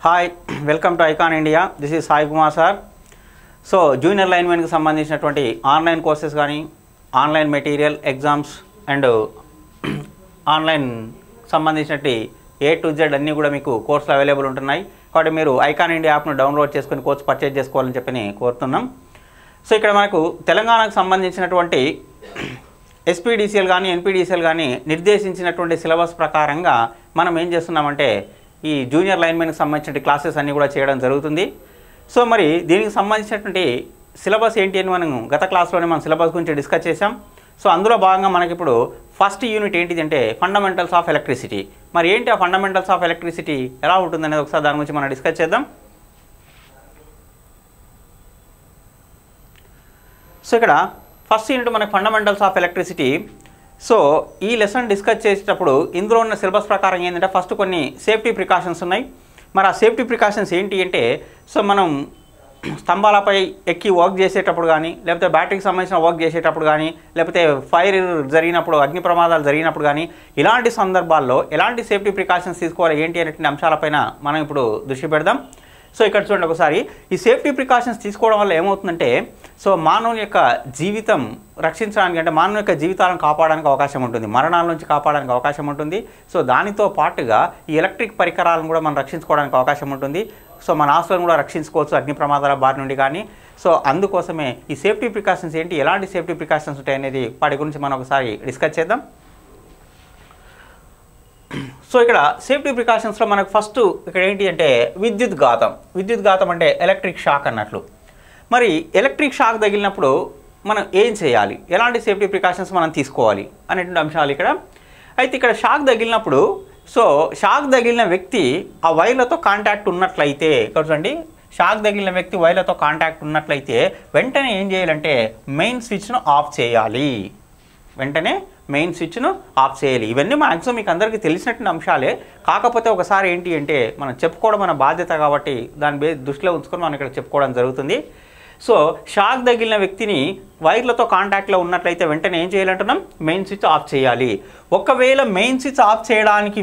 Hi welcome to Icon India. This is Sai Kumar sir. So junior లైన్మెన్కి సంబంధించినటువంటి online courses కానీ online material exams and online సంబంధించినటువంటి A to Z అన్నీ కూడా మీకు కోర్సులు అవైలబుల్ ఉంటున్నాయి. కాబట్టి మీరు ఐకాన్ ఇండియా యాప్ను డౌన్లోడ్ చేసుకుని కోర్స్ పర్చేజ్ చేసుకోవాలని చెప్పి కోరుతున్నాం. సో ఇక్కడ మనకు తెలంగాణకు సంబంధించినటువంటి SPDCL కానీ NPDCL కానీ నిర్దేశించినటువంటి సిలబస్ ప్రకారంగా మనం ఏం చేస్తున్నామంటే ఈ జూనియర్ లైన్మెన్కి సంబంధించిన క్లాసెస్ అన్నీ కూడా చేయడం జరుగుతుంది. సో మరి దీనికి సంబంధించినటువంటి సిలబస్ ఏంటి అని మనం గత క్లాస్లోనే మనం సిలబస్ గురించి డిస్కస్ చేసాం. సో అందులో భాగంగా మనకి ఇప్పుడు ఫస్ట్ యూనిట్ ఏంటిది అంటే ఫండమెంటల్స్ ఆఫ్ ఎలక్ట్రిసిటీ. మరి ఏంటి ఆ ఫండమెంటల్స్ ఆఫ్ ఎలక్ట్రిసిటీ ఎలా ఉంటుంది అనేది ఒకసారి దాని గురించి మనం డిస్కస్ చేద్దాం. సో ఇక్కడ ఫస్ట్ యూనిట్ మనకి ఫండమెంటల్స్ ఆఫ్ ఎలక్ట్రిసిటీ. సో ఈ లెసన్ డిస్కస్ చేసేటప్పుడు ఇందులో ఉన్న సిలబస్ ప్రకారం ఏంటంటే ఫస్ట్ కొన్ని సేఫ్టీ ప్రికాషన్స్ ఉన్నాయి. మరి ఆ సేఫ్టీ ప్రికాషన్స్ ఏంటి అంటే సో మనం స్తంభాలపై ఎక్కి వర్క్ చేసేటప్పుడు కానీ లేకపోతే బ్యాటరీకి సంబంధించిన వర్క్ చేసేటప్పుడు కానీ లేకపోతే ఫైర్ జరిగినప్పుడు అగ్ని ప్రమాదాలు జరిగినప్పుడు కానీ ఇలాంటి సందర్భాల్లో ఎలాంటి సేఫ్టీ ప్రికాషన్స్ తీసుకోవాలి ఏంటి అనేటువంటి అంశాలపైన మనం ఇప్పుడు దృష్టి పెడదాం. సో ఇక్కడ చూడండి ఒకసారి ఈ సేఫ్టీ ప్రికాషన్స్ తీసుకోవడం వల్ల ఏమవుతుందంటే సో మానవుని యొక్క జీవితం రక్షించడానికి అంటే మానవుని యొక్క జీవితాలను కాపాడడానికి అవకాశం ఉంటుంది, మరణాల నుంచి కాపాడడానికి అవకాశం ఉంటుంది. సో దానితో పాటుగా ఈ ఎలక్ట్రిక్ పరికరాలను కూడా మనం రక్షించుకోవడానికి అవకాశం ఉంటుంది. సో మన ఆస్తులను కూడా రక్షించుకోవచ్చు అగ్ని ప్రమాదాల బారి నుండి కానీ. సో అందుకోసమే ఈ సేఫ్టీ ప్రికాషన్స్ ఏంటి, ఎలాంటి సేఫ్టీ ప్రికాషన్స్ ఉంటాయి అనేది వాటి గురించి మనం ఒకసారి డిస్కస్ చేద్దాం. సో ఇక్కడ సేఫ్టీ ప్రికాషన్స్లో మనకు ఫస్ట్ ఇక్కడ ఏంటి అంటే విద్యుత్ ఘాతం అంటే ఎలక్ట్రిక్ షాక్ అన్నట్లు. మరి ఎలక్ట్రిక్ షాక్ తగిలినప్పుడు మనం ఏం చేయాలి, ఎలాంటి సేఫ్టీ ప్రికాషన్స్ మనం తీసుకోవాలి అనేటువంటి అంశాలు ఇక్కడ. అయితే ఇక్కడ షాక్ తగిలినప్పుడు సో షాక్ తగిలిన వ్యక్తి ఆ వైర్లతో కాంటాక్ట్ ఉన్నట్లయితే ఇక్కడ చూడండి, షాక్ తగిలిన వ్యక్తి వైర్లతో కాంటాక్ట్ ఉన్నట్లయితే వెంటనే ఏం చేయాలంటే మెయిన్ స్విచ్ను ఆఫ్ చేయాలి. ఇవన్నీ మ్యాక్సిమం మీకు అందరికీ తెలిసినటువంటి అంశాలే. కాకపోతే ఒకసారి ఏంటి అంటే మనం చెప్పుకోవడం మన బాధ్యత కాబట్టి దాని దృష్టిలో ఉంచుకొని మనం ఇక్కడ చెప్పుకోవడం జరుగుతుంది. సో షాక్ తగిలిన వ్యక్తిని వైర్లతో కాంటాక్ట్లో ఉన్నట్లయితే వెంటనే ఏం చేయాలంటున్నాం, మెయిన్ స్విచ్ ఆఫ్ చేయాలి. ఒకవేళ మెయిన్ స్విచ్ ఆఫ్ చేయడానికి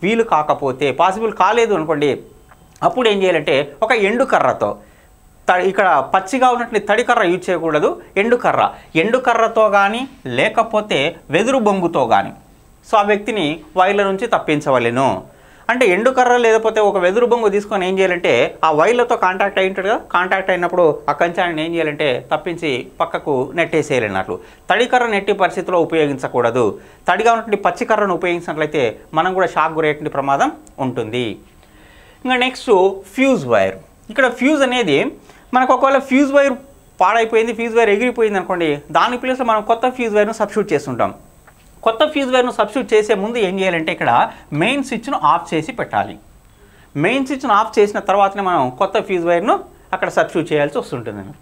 వీలు కాకపోతే పాసిబుల్ కాలేదు అనుకోండి, అప్పుడు ఏం చేయాలంటే ఒక ఎండుకర్రతో ఇక్కడ పచ్చిగా ఉన్నటువంటి తడికర్ర యూజ్ చేయకూడదు, ఎండుకర్రతో కానీ లేకపోతే వెదురు బొంగుతో కానీ సో ఆ వ్యక్తిని వైర్ల నుంచి తప్పించవలెను. అంటే ఎండుకర్ర లేకపోతే ఒక వెదురు బొంగు తీసుకొని ఏం చేయాలంటే ఆ వైర్లతో కాంటాక్ట్ అయి ఉంటాడు కదా, కాంటాక్ట్ అయినప్పుడు ఆ కంచాన్ని ఏం చేయాలంటే తప్పించి పక్కకు నెట్టేసేయాలన్నట్లు. తడికర్ర నెట్టి పరిస్థితిలో ఉపయోగించకూడదు. తడిగా ఉన్నటువంటి పచ్చికర్రను ఉపయోగించినట్లయితే మనం కూడా షాక్ గురయ్యేటువంటి ప్రమాదం ఉంటుంది. ఇంకా నెక్స్ట్ ఫ్యూజ్ వైర్. ఇక్కడ ఫ్యూజ్ అనేది మనకు ఒకవేళ ఫ్యూజ్ వైర్ పాడైపోయింది, ఫ్యూజ్ వైర్ ఎగిరిపోయింది అనుకోండి, దాని ప్లేస్లో మనం కొత్త ఫ్యూజ్ వైర్ను సబ్స్టిట్యూట్ చేస్తుంటాం. కొత్త ఫ్యూజ్ వైర్ను సబ్స్టిట్యూట్ చేసే ముందు ఏం చేయాలంటే ఇక్కడ మెయిన్ స్విచ్ను ఆఫ్ చేసి పెట్టాలి. మెయిన్ స్విచ్ను ఆఫ్ చేసిన తర్వాతనే మనం కొత్త ఫ్యూజ్ వైర్ను అక్కడ సబ్స్టిట్యూట్ చేయాల్సి వస్తుంటుంది.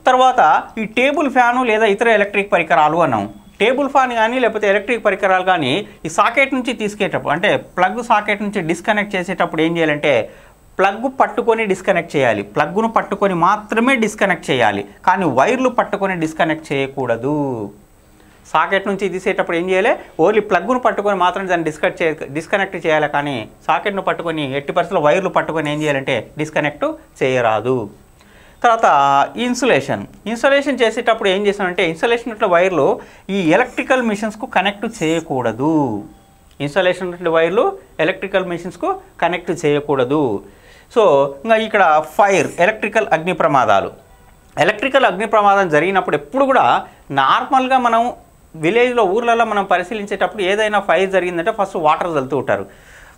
తర్వాత ఈ టేబుల్ ఫ్యాను లేదా ఇతర ఎలక్ట్రిక్ పరికరాలు అన్నాం. టేబుల్ ఫ్యాన్ కానీ లేకపోతే ఎలక్ట్రిక్ పరికరాలు కానీ ఈ సాకెట్ నుంచి తీసుకేటప్పుడు అంటే ప్లగ్ సాకెట్ నుంచి డిస్కనెక్ట్ చేసేటప్పుడు ఏం చేయాలంటే ప్లగ్ పట్టుకొని డిస్కనెక్ట్ చేయాలి. ప్లగ్ను పట్టుకొని మాత్రమే డిస్కనెక్ట్ చేయాలి, కానీ వైర్లు పట్టుకొని డిస్కనెక్ట్ చేయకూడదు. సాకెట్ నుంచి తీసేటప్పుడు ఏం చేయాలి, ఓన్లీ ప్లగ్ను పట్టుకొని మాత్రం దాన్ని డిస్కనెక్ట్ చేయాలి, కానీ సాకెట్ను పట్టుకొని ఎట్టి పరిస్థితుల్లో వైర్లు పట్టుకొని ఏం చేయాలంటే డిస్కనెక్ట్ చేయరాదు. తర్వాత ఇన్సులేషన్ చేసేటప్పుడు ఏం చేస్తామంటే ఇన్సులేషన్ వైర్లు ఈ ఎలక్ట్రికల్ మిషన్స్కు కనెక్ట్ చేయకూడదు. కనెక్ట్ చేయకూడదు. సో ఇంకా ఇక్కడ ఎలక్ట్రికల్ అగ్ని ప్రమాదం జరిగినప్పుడు ఎప్పుడు కూడా నార్మల్గా మనం విలేజ్లో ఊర్లలో మనం పరిశీలించేటప్పుడు ఏదైనా ఫైర్ జరిగిందంటే ఫస్ట్ వాటర్ చల్లుతూ ఉంటారు.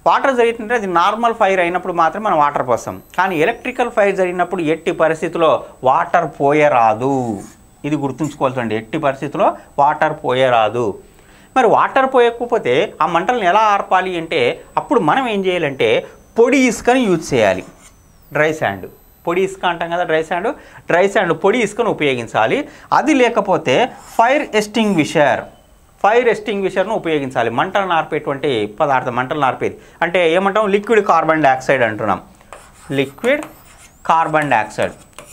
వాటర్ జరిగిందంటే అది నార్మల్ ఫైర్ అయినప్పుడు మాత్రమే మనం వాటర్ పోస్తాం. కానీ ఎలక్ట్రికల్ ఫైర్ జరిగినప్పుడు ఎట్టి పరిస్థితుల్లో వాటర్ పోయరాదు. ఇది గుర్తుంచుకోవాల్సింది, ఎట్టి పరిస్థితుల్లో వాటర్ పోయరాదు. మరి వాటర్ పోయకపోతే ఆ మంటలను ఎలా ఆర్పాలి అంటే అప్పుడు మనం ఏం చేయాలంటే పొడి ఇసుకని యూజ్ చేయాలి. డ్రై శాండ్ పొడి ఇసుక అంటాం కదా, డ్రై శాండ్ పొడి ఇసుకను ఉపయోగించాలి. అది లేకపోతే ఫైర్ ఎస్టింగ్విషర్ను ఉపయోగించాలి. మంటలను ఆర్పేటువంటి పదార్థం, మంటలను ఆర్పేది అంటే ఏమంటాం, లిక్విడ్ కార్బన్ డైఆక్సైడ్ అంటున్నాం.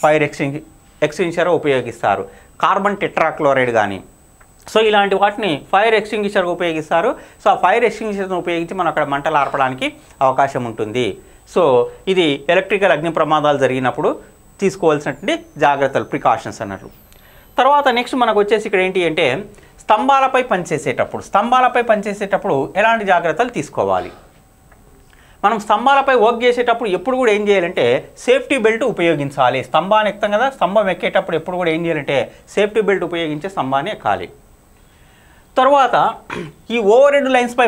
ఫైర్ ఎక్స్టింగ్విషర్ ఉపయోగిస్తారు. కార్బన్ టెట్రాక్లోరైడ్ కానీ సో ఇలాంటి వాటిని ఫైర్ ఎక్స్టింగ్విషర్గా ఉపయోగిస్తారు. సో ఆ ఫైర్ ఎక్స్టింగ్విషర్ను ఉపయోగించి మనం అక్కడ మంటలు ఆర్పడానికి అవకాశం ఉంటుంది. సో ఇది ఎలక్ట్రికల్ అగ్ని ప్రమాదాలు జరిగినప్పుడు తీసుకోవాల్సినటువంటి జాగ్రత్తలు, ప్రికాషన్స్ అన్నట్లు. తర్వాత నెక్స్ట్ మనకు వచ్చేసి ఇక్కడ ఏంటి అంటే స్తంభాలపై పనిచేసేటప్పుడు ఎలాంటి జాగ్రత్తలు తీసుకోవాలి. మనం స్తంభాలపై వర్క్ చేసేటప్పుడు ఎప్పుడు కూడా ఏం చేయాలంటే సేఫ్టీ బెల్ట్ ఉపయోగించాలి. స్తంభాన్ని ఎక్కుతాం కదా, స్తంభం ఎక్కేటప్పుడు ఎప్పుడు కూడా ఏం చేయాలంటే సేఫ్టీ బెల్ట్ ఉపయోగించే స్తంభాన్ని ఎక్కాలి. తర్వాత ఈ ఓవర్ హెడ్ లైన్స్పై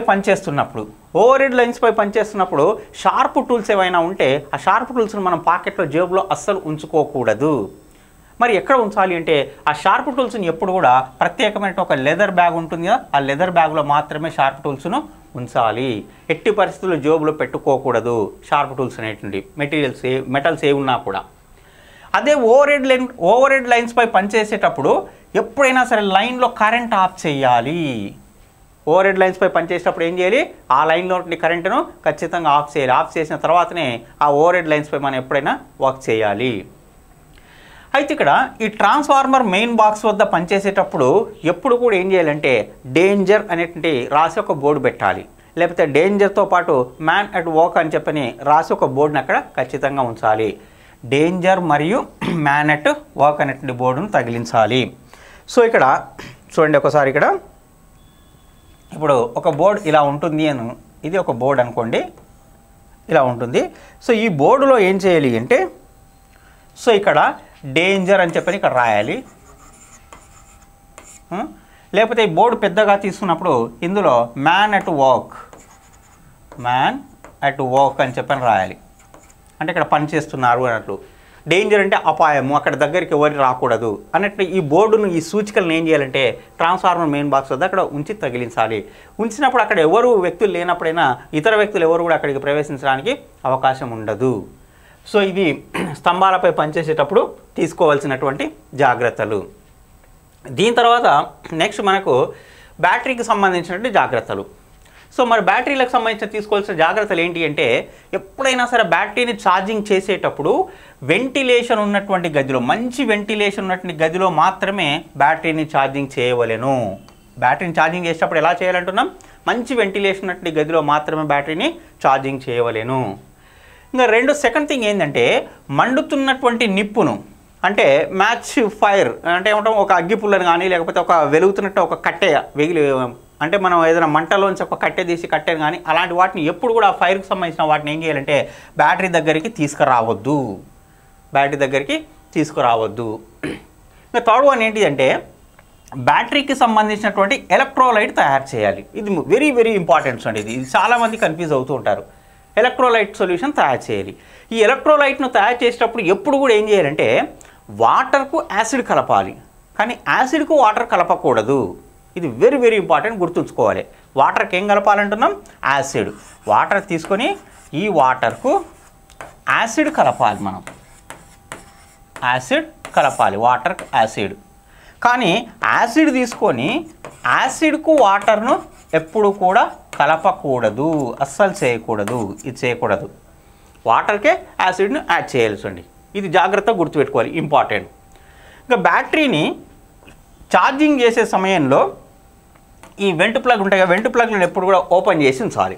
పనిచేస్తున్నప్పుడు షార్ప్ టూల్స్ ఏవైనా ఉంటే ఆ షార్ప్ టూల్స్ని మనం పాకెట్లో జేబులో అస్సలు ఉంచుకోకూడదు. మరి ఎక్కడ ఉంచాలి అంటే ఆ షార్ప్ టూల్స్ని ఎప్పుడు కూడా ప్రత్యేకమైన ఒక లెదర్ బ్యాగ్ ఉంటుంది కదా, ఆ లెదర్ బ్యాగ్లో మాత్రమే షార్ప్ టూల్స్ను ఉంచాలి. ఎట్టి పరిస్థితుల్లో జేబులో పెట్టుకోకూడదు షార్ప్ టూల్స్ అనేటువంటి మెటల్స్ ఏ ఉన్నా కూడా. అదే ఓవర్ హెడ్ లైన్స్పై పనిచేసేటప్పుడు ఎప్పుడైనా సరే లైన్లో కరెంట్ ఆఫ్ చేయాలి. ఓవర్ హెడ్ లైన్స్పై పనిచేసేటప్పుడు ఏం చేయాలి, ఆ లైన్లో కరెంటును ఖచ్చితంగా ఆఫ్ చేయాలి. ఆఫ్ చేసిన తర్వాతనే ఆ ఓవర్ హెడ్ లైన్స్పై మనం ఎప్పుడైనా వర్క్ చేయాలి. అయితే ఇక్కడ ఈ ట్రాన్స్ఫార్మర్ మెయిన్ బాక్స్ వద్ద పనిచేసేటప్పుడు ఎప్పుడు కూడా ఏం చేయాలంటే డేంజర్ అనేటువంటి రాసి ఒక బోర్డు పెట్టాలి. లేకపోతే డేంజర్తో పాటు మ్యాన్ అట్ వర్క్ అని చెప్పని రాసి ఒక బోర్డుని అక్కడ ఖచ్చితంగా ఉంచాలి. డేంజర్ మరియు మ్యాన్ అట్ వర్క్ అనేటువంటి బోర్డును తగిలించాలి. సో ఇక్కడ చూడండి ఒకసారి, ఇక్కడ ఇప్పుడు ఒక బోర్డు ఇలా ఉంటుంది ఇది ఒక బోర్డు అనుకోండి, ఇలా ఉంటుంది. సో ఈ బోర్డులో ఏం చేయాలి అంటే సో ఇక్కడ డేంజర్ అని చెప్పని ఇక్కడ రాయాలి. లేకపోతే ఈ బోర్డు పెద్దగా తీసుకున్నప్పుడు ఇందులో మ్యాన్ అట్ వర్క్ అని చెప్పని రాయాలి. అంటే ఇక్కడ పని చేస్తున్నారు అన్నట్లు. డేంజర్ అంటే అపాయము, అక్కడ దగ్గరికి ఎవరు రాకూడదు అన్నట్లు ఈ బోర్డును, ఈ సూచికలను ఏం చేయాలంటే ట్రాన్స్ఫార్మర్ మెయిన్ బాక్స్ వద్ద అక్కడ ఉంచి తగిలించాలి. ఉంచినప్పుడు అక్కడ వ్యక్తులు లేనప్పుడైనా ఇతర వ్యక్తులు ఎవరు కూడా అక్కడికి ప్రవేశించడానికి అవకాశం ఉండదు. సో ఇది స్తంభాలపై పనిచేసేటప్పుడు తీసుకోవాల్సినటువంటి జాగ్రత్తలు. దీని తర్వాత నెక్స్ట్ మనకు బ్యాటరీకి సంబంధించినటువంటి జాగ్రత్తలు. సో మరి బ్యాటరీలకు సంబంధించిన తీసుకోవాల్సిన జాగ్రత్తలు ఏంటి అంటే ఎప్పుడైనా సరే బ్యాటరీని ఛార్జింగ్ చేసేటప్పుడు వెంటిలేషన్ ఉన్నటువంటి గదిలో, మంచి వెంటిలేషన్ ఉన్నటువంటి గదిలో మాత్రమే బ్యాటరీని ఛార్జింగ్ చేయవలెను. బ్యాటరీని ఛార్జింగ్ చేసేటప్పుడు ఎలా చేయాలంటున్నాం, మంచి వెంటిలేషన్ ఉన్నటువంటి గదిలో మాత్రమే బ్యాటరీని ఛార్జింగ్ చేయవలెను. ఇంకా సెకండ్ థింగ్ ఏంటంటే మండుతున్నటువంటి నిప్పును, అంటే మ్యాచ్ ఫైర్ అంటే ఏమంటాం, ఒక అగ్గిపుల్లను కానీ లేకపోతే ఒక వెలుగుతున్నట్టు ఒక కట్టె అంటే మనం ఏదైనా మంటలోంచి ఒక కట్టె తీసి కట్టెను కానీ అలాంటి వాటిని ఎప్పుడు కూడా ఆ ఫైర్కి సంబంధించిన వాటిని ఏం చేయాలంటే బ్యాటరీ దగ్గరికి తీసుకురావద్దు. ఇంకా థర్డ్ వన్ ఏంటిదంటే బ్యాటరీకి సంబంధించినటువంటి ఎలక్ట్రోలైట్ తయారు చేయాలి. ఇది వెరీ వెరీ ఇంపార్టెంట్ అండి. ఇది చాలామంది కన్ఫ్యూజ్ అవుతూ ఉంటారు. ఎలక్ట్రోలైట్ సొల్యూషన్ తయారు చేయాలి. ఈ ఎలక్ట్రోలైట్ను తయారు చేసేటప్పుడు ఎప్పుడు కూడా ఏం చేయాలంటే వాటర్కు యాసిడ్ కలపాలి, కానీ యాసిడ్కు వాటర్ కలపకూడదు. ఇది వెరీ వెరీ ఇంపార్టెంట్, గుర్తుంచుకోవాలి. వాటర్కి ఏం కలపాలంటున్నాం, యాసిడ్. వాటర్ తీసుకొని ఈ వాటర్కు యాసిడ్ కలపాలి, మనం యాసిడ్ కలపాలి, వాటర్కు యాసిడ్. కానీ యాసిడ్ తీసుకొని యాసిడ్కు వాటర్ను ఎప్పుడు కూడా కలపకూడదు, అస్సలు చేయకూడదు. ఇది చేయకూడదు. వాటర్కే యాసిడ్ను యాడ్ చేయాల్సింది. ఇది జాగ్రత్తగా గుర్తుపెట్టుకోవాలి, ఇంపార్టెంట్. ఇంకా బ్యాటరీని ఛార్జింగ్ చేసే సమయంలో ఈ వెంట్ ప్లగ్ ఉంటాయి కదా, వెంట్ ప్లగ్లను ఎప్పుడు కూడా ఓపెన్ చేసి ఉంచాలి.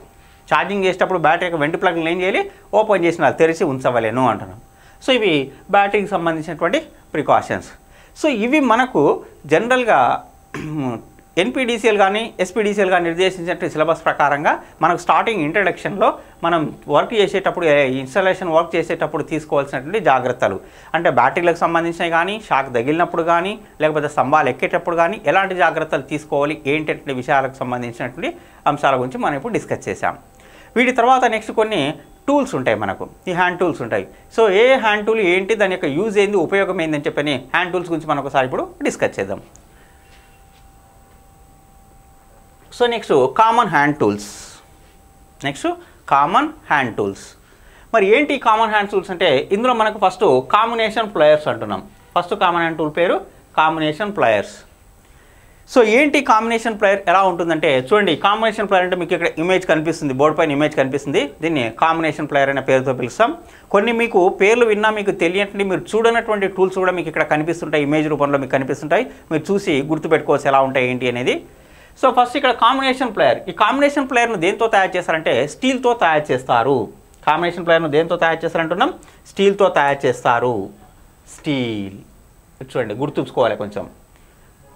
ఛార్జింగ్ చేసేటప్పుడు బ్యాటరీ యొక్క వెంట్ ప్లగ్లను ఏం చేయాలి, ఓపెన్ చేసి తెరిచి ఉంచవలేను అంటున్నాం. సో ఇవి బ్యాటరీకి సంబంధించినటువంటి ప్రికాషన్స్. సో ఇవి మనకు జనరల్గా ఎన్పిడిసిఎల్ కానీ ఎస్పీడిసిఎల్ కానీ నిర్దేశించినట్టు సిలబస్ ప్రకారంగా మనకు స్టార్టింగ్ ఇంట్రడక్షన్లో మనం వర్క్ చేసేటప్పుడు, ఇన్స్టాలేషన్ వర్క్ చేసేటప్పుడు తీసుకోవాల్సినటువంటి జాగ్రత్తలు అంటే బ్యాటరీలకు సంబంధించినవి కానీ, షాక్ తగిలినప్పుడు కానీ, లేకపోతే స్తంభాలు ఎక్కేటప్పుడు కానీ ఎలాంటి జాగ్రత్తలు తీసుకోవాలి ఏంటంటే విషయాలకు సంబంధించినటువంటి అంశాల గురించి మనం ఇప్పుడు డిస్కస్ చేసాం. వీటి తర్వాత నెక్స్ట్ కొన్ని టూల్స్ ఉంటాయి మనకు, ఈ హ్యాండ్ టూల్స్ ఉంటాయి. సో ఏ హ్యాండ్ టూల్ ఏంటి, దాని యొక్క యూజ్ ఏంది, ఉపయోగం ఏందని చెప్పని హ్యాండ్ టూల్స్ గురించి మనం ఒకసారి ఇప్పుడు డిస్కస్ చేద్దాం. So next common hand tools. మరి ఏంటి కామన్ హ్యాండ్ టూల్స్ అంటే ఇందులో మనకు ఫస్ట్ కాంబినేషన్ ప్లేయర్స్ అంటున్నాం. ఫస్ట్ కామన్ హ్యాండ్ టూల్ పేరు కాంబినేషన్ ప్లేయర్స్. సో ఏంటి కాంబినేషన్ ప్లేయర్ ఎలా ఉంటుందంటే చూడండి, కాంబినేషన్ ప్లేయర్ అంటే మీకు ఇక్కడ ఇమేజ్ కనిపిస్తుంది, బోర్డు పైన ఇమేజ్ కనిపిస్తుంది. దీన్ని కాంబినేషన్ ప్లేయర్ అనే పేరుతో పిలుస్తాం. కొన్ని మీకు పేర్లు విన్నా మీకు తెలియనటువంటి మీరు చూడనటువంటి టూల్స్ కూడా మీకు ఇక్కడ కనిపిస్తుంటాయి, ఇమేజ్ రూపంలో మీకు కనిపిస్తుంటాయి. మీరు చూసి గుర్తుపెట్టుకోవచ్చు ఎలా ఉంటాయి ఏంటి అనేది. సో ఫస్ట్ ఇక్కడ కాంబినేషన్ ప్లేయర్. ఈ కాంబినేషన్ ప్లేయర్ను దేంతో తయారు చేస్తారంటే స్టీల్తో తయారు చేస్తారు. కాంబినేషన్ ప్లేయర్ను దేంతో తయారు చేస్తారంటున్నాం, స్టీల్తో తయారు చేస్తారు. స్టీల్ చూడండి, గుర్తుంచుకోవాలి కొంచెం.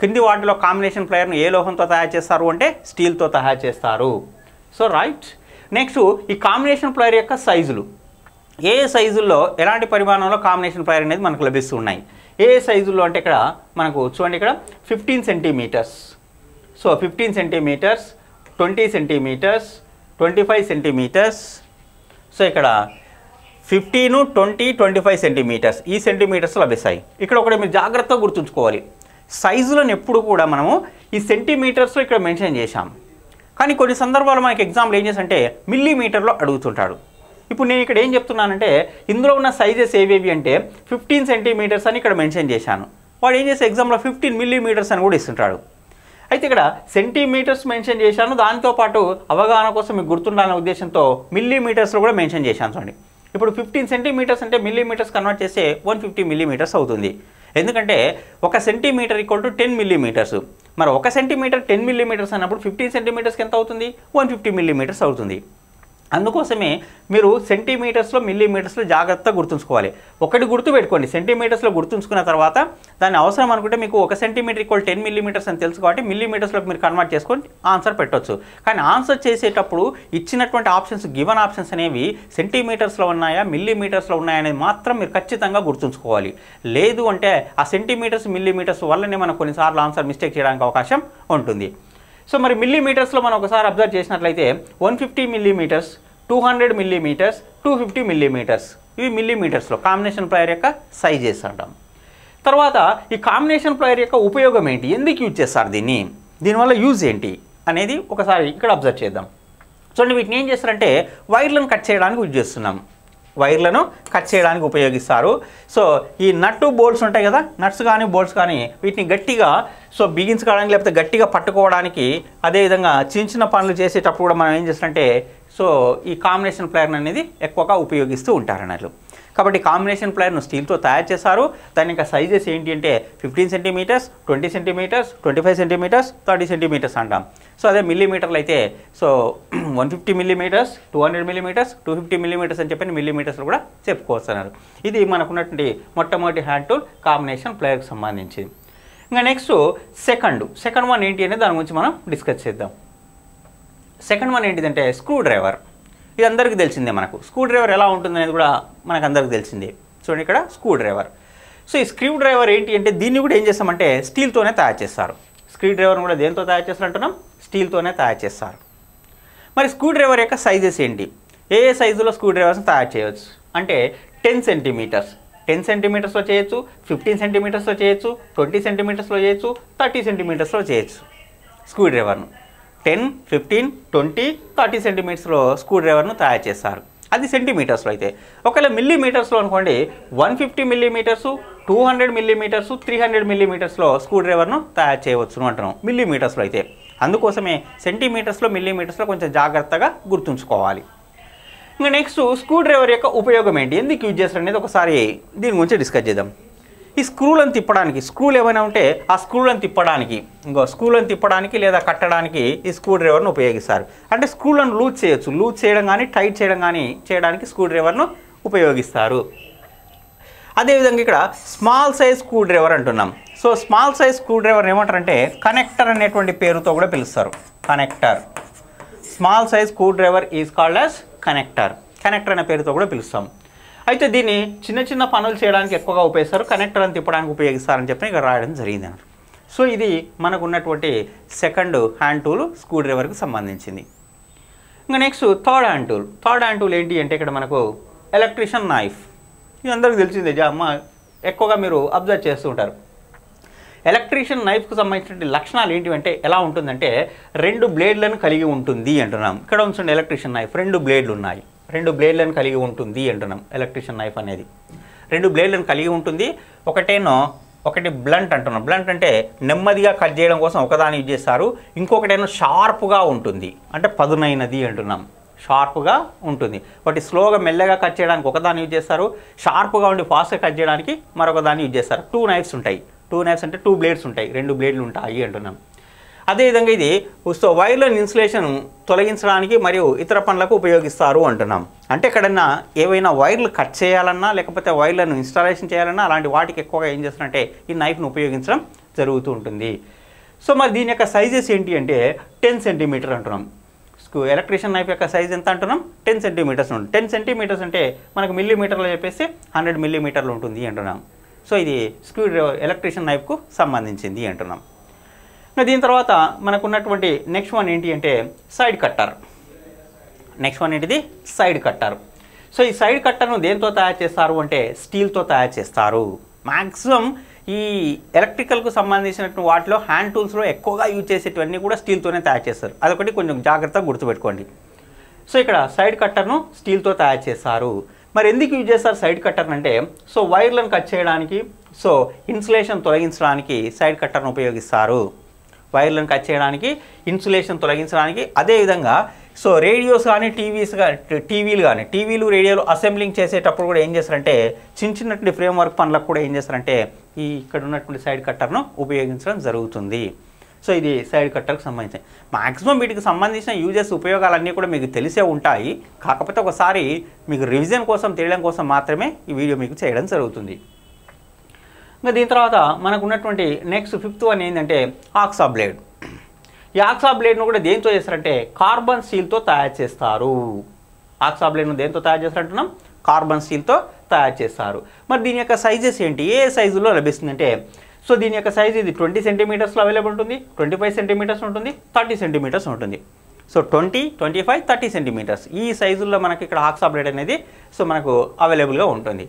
కింది వాటిలో కాంబినేషన్ ప్లేయర్ను ఏ లోహంతో తయారు చేస్తారు అంటే స్టీల్తో తయారు చేస్తారు. So right. నెక్స్ట్ ఈ కాంబినేషన్ ప్లేయర్ యొక్క సైజులు, ఏ సైజుల్లో ఎలాంటి పరిమాణంలో కాంబినేషన్ ప్లేయర్ అనేది మనకు లభిస్తున్నాయి. ఏ సైజుల్లో అంటే ఇక్కడ మనకు చూడండి, ఇక్కడ 15 centimetres. So 15 centimetres, 20 centimetres, 25 centimetres. So ఇక్కడ 15, 20, 25 సెంటీమీటర్స్, ఈ సెంటీమీటర్స్ లభిస్తాయి. ఇక్కడ ఒకటి మీరు జాగ్రత్తగా గుర్తుంచుకోవాలి, సైజులను ఎప్పుడు కూడా మనము ఈ సెంటీమీటర్స్లో ఇక్కడ మెన్షన్ చేశాం. కానీ కొన్ని సందర్భాల్లో మనకి ఎగ్జాంపుల్ ఏం చేసంటే మిల్లీమీటర్లో అడుగుతుంటాడు. ఇప్పుడు నేను ఇక్కడ ఏం చెప్తున్నానంటే ఇందులో ఉన్న సైజెస్ ఏవేవి అంటే 15 సెంటీమీటర్స్ అని ఇక్కడ మెన్షన్ చేశాను. వాడు ఏం చేసే ఎగ్జామ్లో 15 మిల్లీమీటర్స్ అని కూడా ఇస్తుంటాడు. అయితే ఇక్కడ సెంటీమీటర్స్ మెన్షన్ చేశాను, దాంతోపాటు అవగాహన కోసం మీకు గుర్తుండాలనే ఉద్దేశంతో మిల్లీమీటర్స్లో కూడా మెన్షన్ చేశాను. చూడండి, ఇప్పుడు 15 సెంటీమీటర్స్ అంటే మిల్లీమీటర్స్ కన్వర్ట్ చేస్తే 150 మిల్లీమీటర్స్ అవుతుంది. ఎందుకంటే 1 సెంటీమీటర్ ఈక్వల్ టు 10 మిల్లీమీటర్స్. మరి 1 సెంటీమీటర్ 10 మిల్లీమీటర్స్ అన్నప్పుడు 15 సెంటీమీటర్స్కి ఎంత అవుతుంది, 150 మిల్లీమీటర్స్ అవుతుంది. అందుకోసమే మీరు సెంటీమీటర్స్లో మిల్లీమీటర్స్లో జాగ్రత్తగా గుర్తుంచుకోవాలి. ఒకటి గుర్తుపెట్టుకోండి, సెంటీమీటర్స్లో గుర్తుంచుకున్న తర్వాత దాన్ని అవసరం అనుకుంటే మీకు 1 సెంటీమీటర్ ఈక్వల్ 10 మిల్లీమీటర్స్ అని తెలుసు కాబట్టి మిల్లీమీటర్స్లోకి మీరు కన్వర్ట్ చేసుకొని ఆన్సర్ పెట్టవచ్చు. కానీ ఆన్సర్ చేసేటప్పుడు ఇచ్చినటువంటి ఆప్షన్స్, గివన్ ఆప్షన్స్ అనేవి సెంటీమీటర్స్లో ఉన్నాయా మిల్లీమీటర్స్లో ఉన్నాయా అనేది మాత్రం మీరు ఖచ్చితంగా గుర్తుంచుకోవాలి. లేదు అంటే ఆ సెంటీమీటర్స్ మిల్లీమీటర్స్ వల్లనే మనం కొన్నిసార్లు ఆన్సర్ మిస్టేక్ చేయడానికి అవకాశం ఉంటుంది. సో మరి మిల్లీమీటర్స్లో మనం ఒకసారి అబ్జర్వ్ చేసినట్లయితే 150 మిల్లీమీటర్స్, 200 మిల్లీమీటర్స్, 250 మిల్లీమీటర్స్, ఇవి మిల్లీమీటర్స్లో కాంబినేషన్ ప్లేయర్ యొక్క సైజెస్ అంటాం. తర్వాత ఈ కాంబినేషన్ ప్లేయర్ యొక్క ఉపయోగం ఏంటి, ఎందుకు యూజ్ చేస్తారు దీనివల్ల యూజ్ ఏంటి అనేది ఒకసారి ఇక్కడ అబ్జర్వ్ చేద్దాం. చూడండి, వీటిని ఏం చేస్తారంటే వైర్లను కట్ చేయడానికి యూజ్ చేస్తున్నాం. వైర్లను కట్ చేయడానికి ఉపయోగిస్తారు. సో ఈ నట్టు బోల్ట్స్ ఉంటాయి కదా, నట్స్ కానీ బోల్ట్స్ కానీ వీటిని గట్టిగా బిగించుకోవడానికి లేకపోతే గట్టిగా పట్టుకోవడానికి, అదేవిధంగా చిన్న చిన్న పనులు చేసేటప్పుడు కూడా మనం ఏం చేస్తారంటే ఈ కాంబినేషన్ ప్లేయర్ అనేది ఎక్కువగా ఉపయోగిస్తూ ఉంటారు అన్నట్లు. కాబట్టి కాంబినేషన్ ప్లేయర్ను స్టీల్తో తయారు చేస్తారు. దాని యొక్క సైజెస్ ఏంటి అంటే 15 సెంటీమీటర్స్, 20 సెంటీమీటర్స్, 25 సెంటీమీటర్స్, 30 సెంటీమీటర్స్ అంటాం. సో అదే మిల్లీమీటర్లు అయితే 150 మిల్లీమీటర్స్, 200 మిల్లీమీటర్స్, 250 మిల్లీమీటర్స్ అని చెప్పి మిల్లీమీటర్స్లో కూడా చెప్పుకోవస్తున్నారు. ఇది మనకున్నటువంటి మొట్టమొదటి హ్యాండ్ టూల్ కాంబినేషన్ ప్లేయర్కి సంబంధించి. ఇంకా నెక్స్ట్ సెకండ్ వన్ ఏంటి అనేది దాని గురించి మనం డిస్కస్ చేద్దాం. సెకండ్ వన్ ఏంటిదంటే స్క్రూ డ్రైవర్. ఇది అందరికీ తెలిసిందే. మనకు స్క్రూ డ్రైవర్ ఎలా ఉంటుందనేది కూడా మనకు అందరికీ తెలిసిందే. చూడండి, ఇక్కడ స్క్రూ డ్రైవర్. సో ఈ స్క్రూ డ్రైవర్ ఏంటి అంటే దీన్ని కూడా ఏం చేస్తామంటే స్టీల్తోనే తయారు చేస్తారు. స్క్రూ డ్రైవర్ని కూడా దేంతో తయారు చేస్తారు అంటున్నాం, స్టీల్తోనే తయారు చేస్తారు. మరి స్క్రూ డ్రైవర్ యొక్క సైజెస్ ఏంటి, ఏ సైజులో స్క్రూ డ్రైవర్స్ని తయారు చేయవచ్చు అంటే 10 సెంటీమీటర్స్, 10 సెంటీమీటర్స్లో చేయొచ్చు, 15 సెంటీమీటర్స్లో చేయొచ్చు, 20 సెంటీమీటర్స్లో చేయొచ్చు, 30 సెంటీమీటర్స్లో చేయొచ్చు. స్క్రూ డ్రైవర్ను 10, 15, 20, 30 సెంటీమీటర్స్లో స్క్రూ డ్రైవర్ను తయారు చేస్తారు. అది సెంటీమీటర్స్లో అయితే. ఒకవేళ మిల్లీమీటర్స్లో అనుకోండి 150 మిల్లీమీటర్స్, 200 మిల్లీమీటర్స్, 300 మిల్లీమీటర్స్లో స్క్రూ డ్రైవర్ను తయారు చేయవచ్చు అంటున్నాం మిల్లీమీటర్స్లో అయితే. అందుకోసమే సెంటీమీటర్స్లో మిల్లీమీటర్స్లో కొంచెం జాగ్రత్తగా గుర్తుంచుకోవాలి. ఇంకా నెక్స్ట్ స్క్రూ డ్రైవర్ యొక్క ఉపయోగం ఏంటి, ఎందుకు యూజ్ చేస్తారు అనేది ఒకసారి దీని గురించి డిస్కస్ చేద్దాం. ఈ స్క్రూలను తిప్పడానికి, స్క్రూలు ఏమైనా ఉంటే ఆ స్క్రూలను తిప్పడానికి లేదా కట్టడానికి ఈ స్క్రూ డ్రైవర్ను ఉపయోగిస్తారు. అంటే స్క్రూలను లూజ్ చేయొచ్చు, లూజ్ చేయడం కానీ టైట్ చేయడం కానీ చేయడానికి స్క్రూ డ్రైవర్ను ఉపయోగిస్తారు. అదేవిధంగా ఇక్కడ స్మాల్ సైజ్ స్క్రూ డ్రైవర్ అంటున్నాం. So small size screw driver ఏమంటారంటే కనెక్టర్ అనేటువంటి పేరుతో కూడా పిలుస్తారు. Connector, small size screw driver is called as connector అనే పేరుతో కూడా పిలుస్తాం. అయితే దీన్ని చిన్న చిన్న పనులు చేయడానికి ఎక్కువగా ఉపయోగిస్తారు, కనెక్టర్ అని తిప్పడానికి ఉపయోగిస్తారని చెప్పి ఇక్కడ రాయడం జరిగింది అన్నమాట. సో ఇది మనకు ఉన్నటువంటి సెకండ్ హ్యాండ్ టూల్ స్క్రూ డ్రైవర్కి సంబంధించింది. ఇంకా నెక్స్ట్ థర్డ్ హ్యాండ్ టూల్ ఏంటి అంటే ఇక్కడ మనకు ఎలక్ట్రీషియన్ నైఫ్. ఇది అందరికీ తెలిసిందే, ఎక్కువగా మీరు అబ్జర్వ్ చేస్తూ ఉంటారు. ఎలక్ట్రీషియన్ నైఫ్కు సంబంధించిన లక్షణాలు ఏంటివంటే ఎలా ఉంటుందంటే 2 బ్లేడ్లను కలిగి ఉంటుంది అంటున్నాం. ఇక్కడ ఉంచండి, ఎలక్ట్రీషియన్ నైఫ్ 2 బ్లేడ్లు ఉన్నాయి, 2 బ్లేడ్లను కలిగి ఉంటుంది అంటున్నాం. ఎలక్ట్రీషియన్ నైఫ్ అనేది 2 బ్లేడ్లను కలిగి ఉంటుంది. ఒకటేనో ఒకటి బ్లంట్ అంటున్నాం. బ్లంట్ అంటే నెమ్మదిగా కట్ చేయడం కోసం ఒకదాన్ని యూజ్ చేస్తారు. ఇంకొకటేమో షార్ప్గా ఉంటుంది, అంటే పదునైనది అంటున్నాం, షార్ప్గా ఉంటుంది. ఒకటి స్లోగా మెల్లగా కట్ చేయడానికి ఒకదాన్ని యూజ్ చేస్తారు, షార్ప్గా ఉండి ఫాస్ట్గా కట్ చేయడానికి మరొక దాన్ని యూజ్ చేస్తారు. 2 knives ఉంటాయి. 2 knives అంటే 2 blades ఉంటాయి, 2 బ్లేడ్లు ఉంటాయి అంటున్నాం. అదేవిధంగా ఇది వైర్లను ఇన్సులేషన్ తొలగించడానికి మరియు ఇతర పనులకు ఉపయోగిస్తారు అంటున్నాం. అంటే ఎక్కడన్నా ఏవైనా వైర్లు కట్ చేయాలన్నా లేకపోతే వైర్లను ఇన్స్టాలేషన్ చేయాలన్నా అలాంటి వాటికి ఎక్కువగా ఏం చేస్తారంటే ఈ నైఫ్ను ఉపయోగించడం జరుగుతూ ఉంటుంది. సో మరి దీని యొక్క సైజెస్ ఏంటి అంటే 10 cm అంటున్నాం. ఎలక్ట్రీషియన్ నైఫ్ యొక్క సైజ్ ఎంత అంటున్నాం? 10 cm ఉంటుంది. 10 cm అంటే మనకు మిల్లీమీటర్లో చెప్పేసి 100 mm ఉంటుంది అంటున్నాం. సో ఇది ఎలక్ట్రీషియన్ నైఫ్కు సంబంధించింది అంటున్నాం. దీని తర్వాత మనకు ఉన్నటువంటి నెక్స్ట్ వన్ ఏంటి అంటే సైడ్ కట్టర్. నెక్స్ట్ వన్ ఏంటిది? Side cutter. సో ఈ సైడ్ కట్టర్ను దేంతో తయారు చేస్తారు అంటే స్టీల్తో తయారు చేస్తారు. మ్యాక్సిమం ఈ ఎలక్ట్రికల్కు సంబంధించినటువంటి వాటిలో హ్యాండ్ టూల్స్లో ఎక్కువగా యూజ్ చేసేటివన్నీ కూడా స్టీల్తోనే తయారు చేస్తారు. అదొకటి కొంచెం జాగ్రత్తగా గుర్తుపెట్టుకోండి. సో ఇక్కడ సైడ్ కట్టర్ను స్టీల్తో తయారు చేస్తారు. మరి ఎందుకు యూజ్ చేస్తారు సైడ్ కట్టర్ని అంటే వైర్లను కట్ చేయడానికి, ఇన్సులేషన్ తొలగించడానికి సైడ్ కట్టర్ను ఉపయోగిస్తారు. వైర్లను కట్ చేయడానికి, ఇన్సులేషన్ తొలగించడానికి. అదేవిధంగా రేడియోస్ కానీ టీవీలు రేడియోలు అసెంబ్లింగ్ చేసేటప్పుడు కూడా ఏం చేస్తారంటే చిన్నటువంటి ఫ్రేమ్వర్క్ పనులకు కూడా ఏం చేస్తారంటే ఈ ఇక్కడ ఉన్నటువంటి సైడ్ కట్టర్ను ఉపయోగించడం జరుగుతుంది. సో ఇది సైడ్ కట్టర్కి సంబంధించి మ్యాక్సిమం వీటికి సంబంధించిన యూజెస్ ఉపయోగాలన్నీ కూడా మీకు తెలిసే ఉంటాయి. కాకపోతే ఒకసారి మీకు రివిజన్ కోసం తెలియడం కోసం మాత్రమే ఈ వీడియో మీకు చేయడం జరుగుతుంది. ఇంకా దీని తర్వాత మనకు ఉన్నటువంటి నెక్స్ట్ 5th వన్ ఏంటంటే ఆక్సా బ్లేడ్. ఈ ఆక్సా బ్లేడ్ను కూడా దేంతో చేస్తారంటే కార్బన్ స్టీల్తో తయారు చేస్తారు. ఆక్సా బ్లేడ్ను దేంతో తయారు చేస్తారంటున్నాం? కార్బన్ స్టీల్తో తయారు చేస్తారు. మరి దీని యొక్క సైజెస్ ఏంటి? ఏ సైజులో లభిస్తుందంటే దీని యొక్క సైజు ఇది 20 cm అవైలబుల్ ఉంటుంది, 25 cm ఉంటుంది, 30 cm ఉంటుంది. 20, 25, 30 cm ఈ సైజుల్లో మనకి ఇక్కడ ఆక్సా బ్లేడ్ అనేది మనకు అవైలబుల్గా ఉంటుంది.